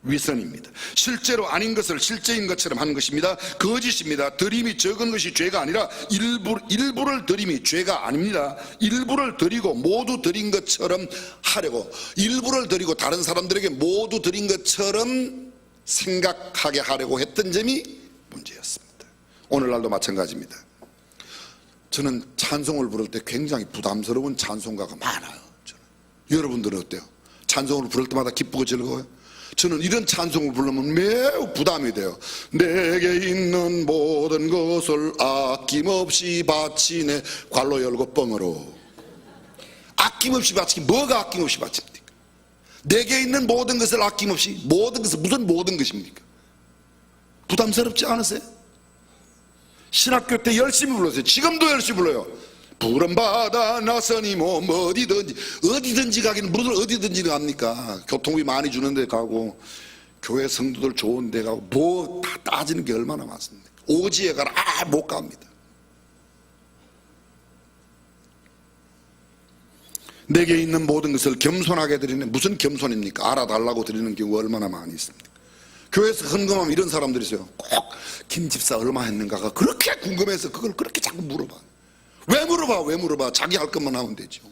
위선입니다. 실제로 아닌 것을 실제인 것처럼 하는 것입니다. 거짓입니다. 드림이 적은 것이 죄가 아니라 일부를 드림이 죄가 아닙니다. 일부를 드리고 모두 드린 것처럼 하려고, 일부를 드리고 다른 사람들에게 모두 드린 것처럼 생각하게 하려고 했던 점이 문제였습니다. 오늘날도 마찬가지입니다. 저는 찬송을 부를 때 굉장히 부담스러운 찬송가가 많아요. 여러분들은 어때요? 찬송을 부를 때마다 기쁘고 즐거워요? 저는 이런 찬송을 부르면 매우 부담이 돼요. 내게 있는 모든 것을 아낌없이 바치네. 괄로 열고 뻥으로. 아낌없이 바치기, 뭐가 아낌없이 바칩니까? 내게 있는 모든 것을 아낌없이. 모든 것은 무슨 모든 것입니까? 부담스럽지 않으세요? 신학교 때 열심히 불렀어요. 지금도 열심히 불러요. 푸른 바다 나서니 몸 어디든지 가기는 무슨 어디든지 갑니까? 교통비 많이 주는 데 가고 교회 성도들 좋은 데 가고 뭐 다 따지는 게 얼마나 많습니까? 오지에 가라 못 갑니다. 내게 있는 모든 것을 겸손하게 드리는, 무슨 겸손입니까? 알아달라고 드리는 경우가 얼마나 많이 있습니까? 교회에서 헌금하면 이런 사람들이 있어요. 꼭 김 집사 얼마 했는가가 그렇게 궁금해서 그걸 그렇게 자꾸 물어봐. 왜 물어봐? 자기 할 것만 하면 되죠.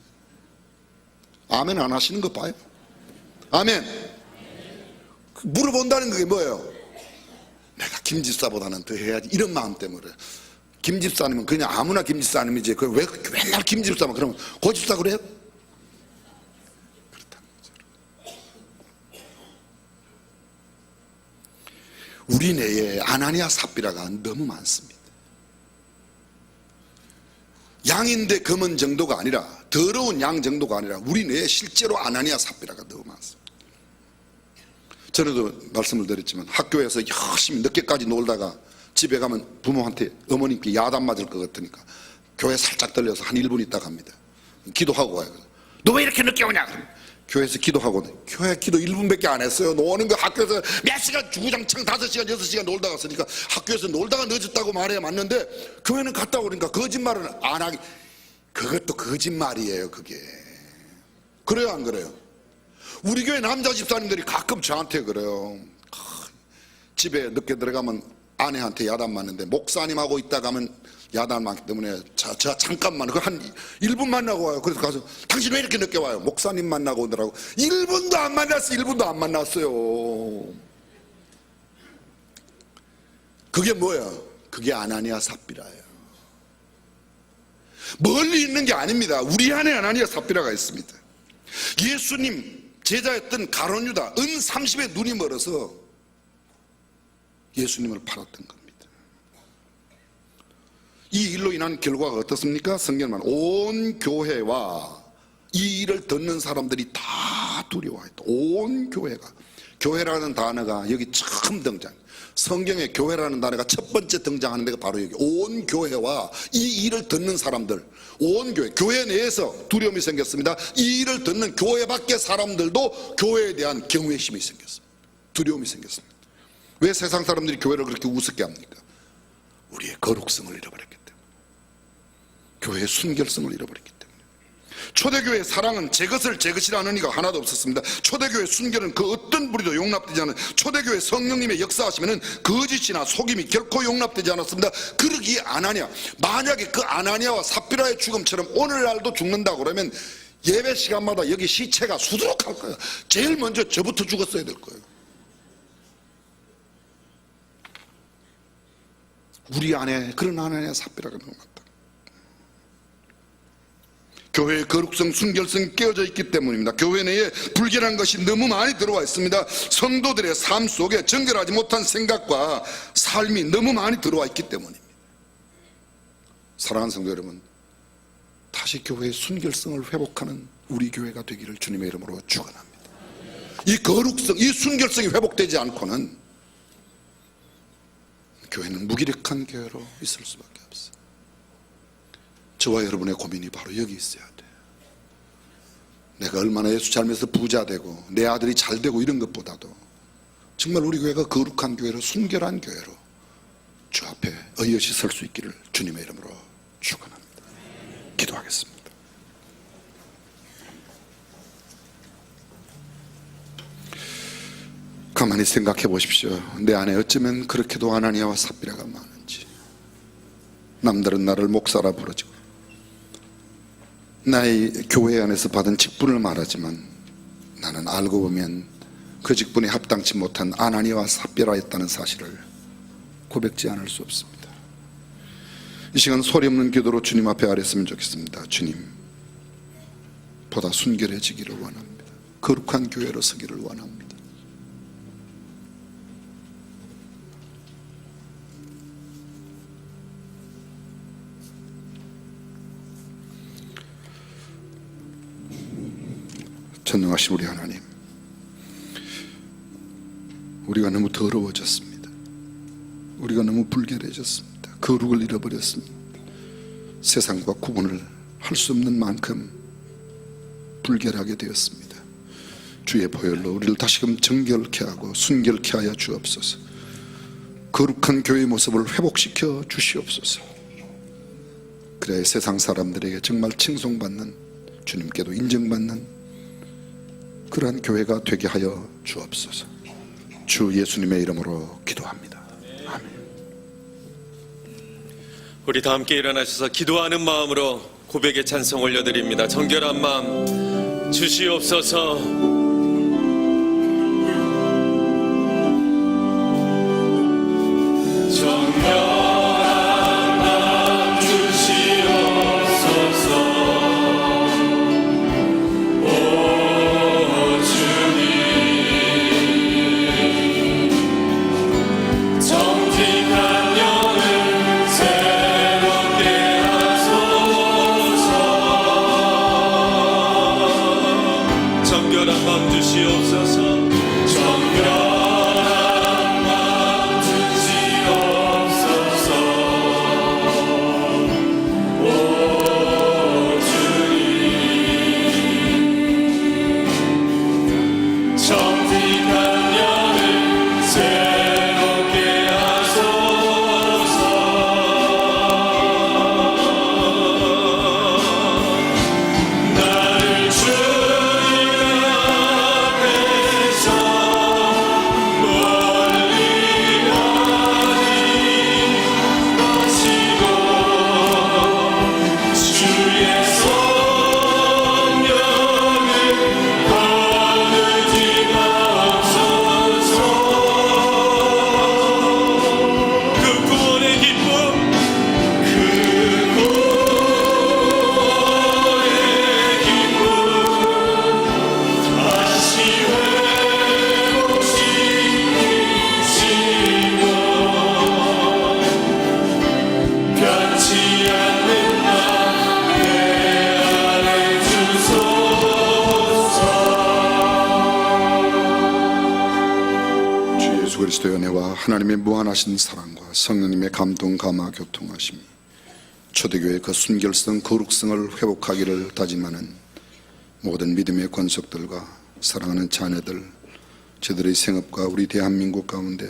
아멘 안 하시는 거 봐요. 아멘. 물어본다는 게 뭐예요? 내가 김 집사보다는 더 해야지, 이런 마음 때문에. 김 집사님은 그냥 아무나 김 집사님이지, 왜 맨날 김 집사만 그러면 고 집사 그래요? 우리 내에 아나니아 삽비라가 너무 많습니다. 양인데 검은 정도가 아니라, 더러운 양 정도가 아니라 우리 내에 실제로 아나니아 삽비라가 너무 많습니다. 전에도 말씀을 드렸지만 학교에서 열심히 늦게까지 놀다가 집에 가면 부모한테, 어머님께 야단 맞을 것 같으니까 교회 살짝 들려서 한 1분 있다 갑니다. 기도하고 가요. 너 왜 이렇게 늦게 오냐? 교회에서 기도하고, 교회 기도 1분밖에 안 했어요. 노는 거 학교에서 몇 시간 주구장창 5시간 6시간 놀다 갔으니까 학교에서 놀다가 늦었다고 말해야 맞는데 교회는 갔다 오니까 거짓말은 안 하기. 그것도 거짓말이에요. 그게 그래요 안 그래요? 우리 교회 남자 집사님들이 가끔 저한테 그래요. 집에 늦게 들어가면 아내한테 야단 맞는데 목사님하고 있다 가면 야단 맞기 때문에 저 잠깐만 한 1분 만나고 와요. 그래서 가서 당신 왜 이렇게 늦게 와요? 목사님 만나고 오더라고. 1분도 안 만났어요. 1분도 안 만났어요. 그게 뭐야? 그게 아나니아 삽비라예요. 멀리 있는 게 아닙니다. 우리 안에 아나니아 삽비라가 있습니다. 예수님 제자였던 가룟 유다 은 30에 눈이 멀어서 예수님을 팔았던 겁니다. 이 일로 인한 결과가 어떻습니까? 성경은 온 교회와 이 일을 듣는 사람들이 다 두려워했다. 온 교회가. 교회라는 단어가 여기 처음 등장. 성경에 교회라는 단어가 첫 번째 등장하는 데가 바로 여기. 온 교회와 이 일을 듣는 사람들, 온 교회 내에서 두려움이 생겼습니다. 이 일을 듣는 교회 밖의 사람들도 교회에 대한 경외심이 생겼습니다. 두려움이 생겼습니다. 왜 세상 사람들이 교회를 그렇게 우습게 합니까? 우리의 거룩성을 잃어버렸기 때문에, 교회의 순결성을 잃어버렸기 때문에. 초대교회의 사랑은 제 것을 제 것이라 하는 이가 하나도 없었습니다. 초대교회의 순결은 그 어떤 무리도 용납되지 않은, 초대교회 성령님의 역사하시면 거짓이나 속임이 결코 용납되지 않았습니다. 그러기에 아나니아, 만약에 그 아나니아와 삽비라의 죽음처럼 오늘날도 죽는다고 그러면 예배 시간마다 여기 시체가 수두룩할 거예요. 제일 먼저 저부터 죽었어야 될 거예요. 우리 안에 그런 아나니아 삽비라가 나왔다. 교회의 거룩성, 순결성이 깨어져 있기 때문입니다. 교회 내에 불결한 것이 너무 많이 들어와 있습니다. 성도들의 삶 속에 정결하지 못한 생각과 삶이 너무 많이 들어와 있기 때문입니다. 사랑하는 성도 여러분, 다시 교회의 순결성을 회복하는 우리 교회가 되기를 주님의 이름으로 축원합니다. 이 거룩성, 이 순결성이 회복되지 않고는 교회는 무기력한 교회로 있을 수밖에 없어요. 저와 여러분의 고민이 바로 여기 있어야 돼요. 내가 얼마나 예수 잘면서 부자 되고 내 아들이 잘 되고 이런 것보다도 정말 우리 교회가 거룩한 교회로, 순결한 교회로 주 앞에 의젓이 설 수 있기를 주님의 이름으로 축원합니다. 기도하겠습니다. 가만히 생각해 보십시오. 내 안에 어쩌면 그렇게도 아나니아와 삽비라가 많은지. 남들은 나를 목사라 부르지고 나의 교회 안에서 받은 직분을 말하지만 나는 알고 보면 그 직분에 합당치 못한 아나니아와 삽비라였다는 사실을 고백지 않을 수 없습니다. 이 시간 소리 없는 기도로 주님 앞에 아뢰었으면 좋겠습니다. 주님, 보다 순결해지기를 원합니다. 거룩한 교회로 서기를 원합니다. 전능하신 우리 하나님, 우리가 너무 더러워졌습니다. 우리가 너무 불결해졌습니다. 거룩을 잃어버렸습니다. 세상과 구분을 할 수 없는 만큼 불결하게 되었습니다. 주의 보혈로 우리를 다시금 정결케 하고 순결케 하여 주옵소서. 거룩한 교회의 모습을 회복시켜 주시옵소서. 그래야 세상 사람들에게 정말 칭송받는, 주님께도 인정받는 그러한 교회가 되게 하여 주옵소서. 주 예수님의 이름으로 기도합니다. 아멘. 우리 다 함께 일어나셔서 기도하는 마음으로 고백의 찬송 올려드립니다. 정결한 마음 주시옵소서. 정결한 그리스도의 은혜와 하나님의 무한하신 사랑과 성령님의 감동 감화 교통하심, 초대교회의 그 순결성 거룩성을 회복하기를 다짐하는 모든 믿음의 권속들과 사랑하는 자녀들, 저들의 생업과 우리 대한민국 가운데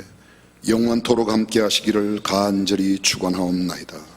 영원토록 함께 하시기를 간절히 축원하옵나이다.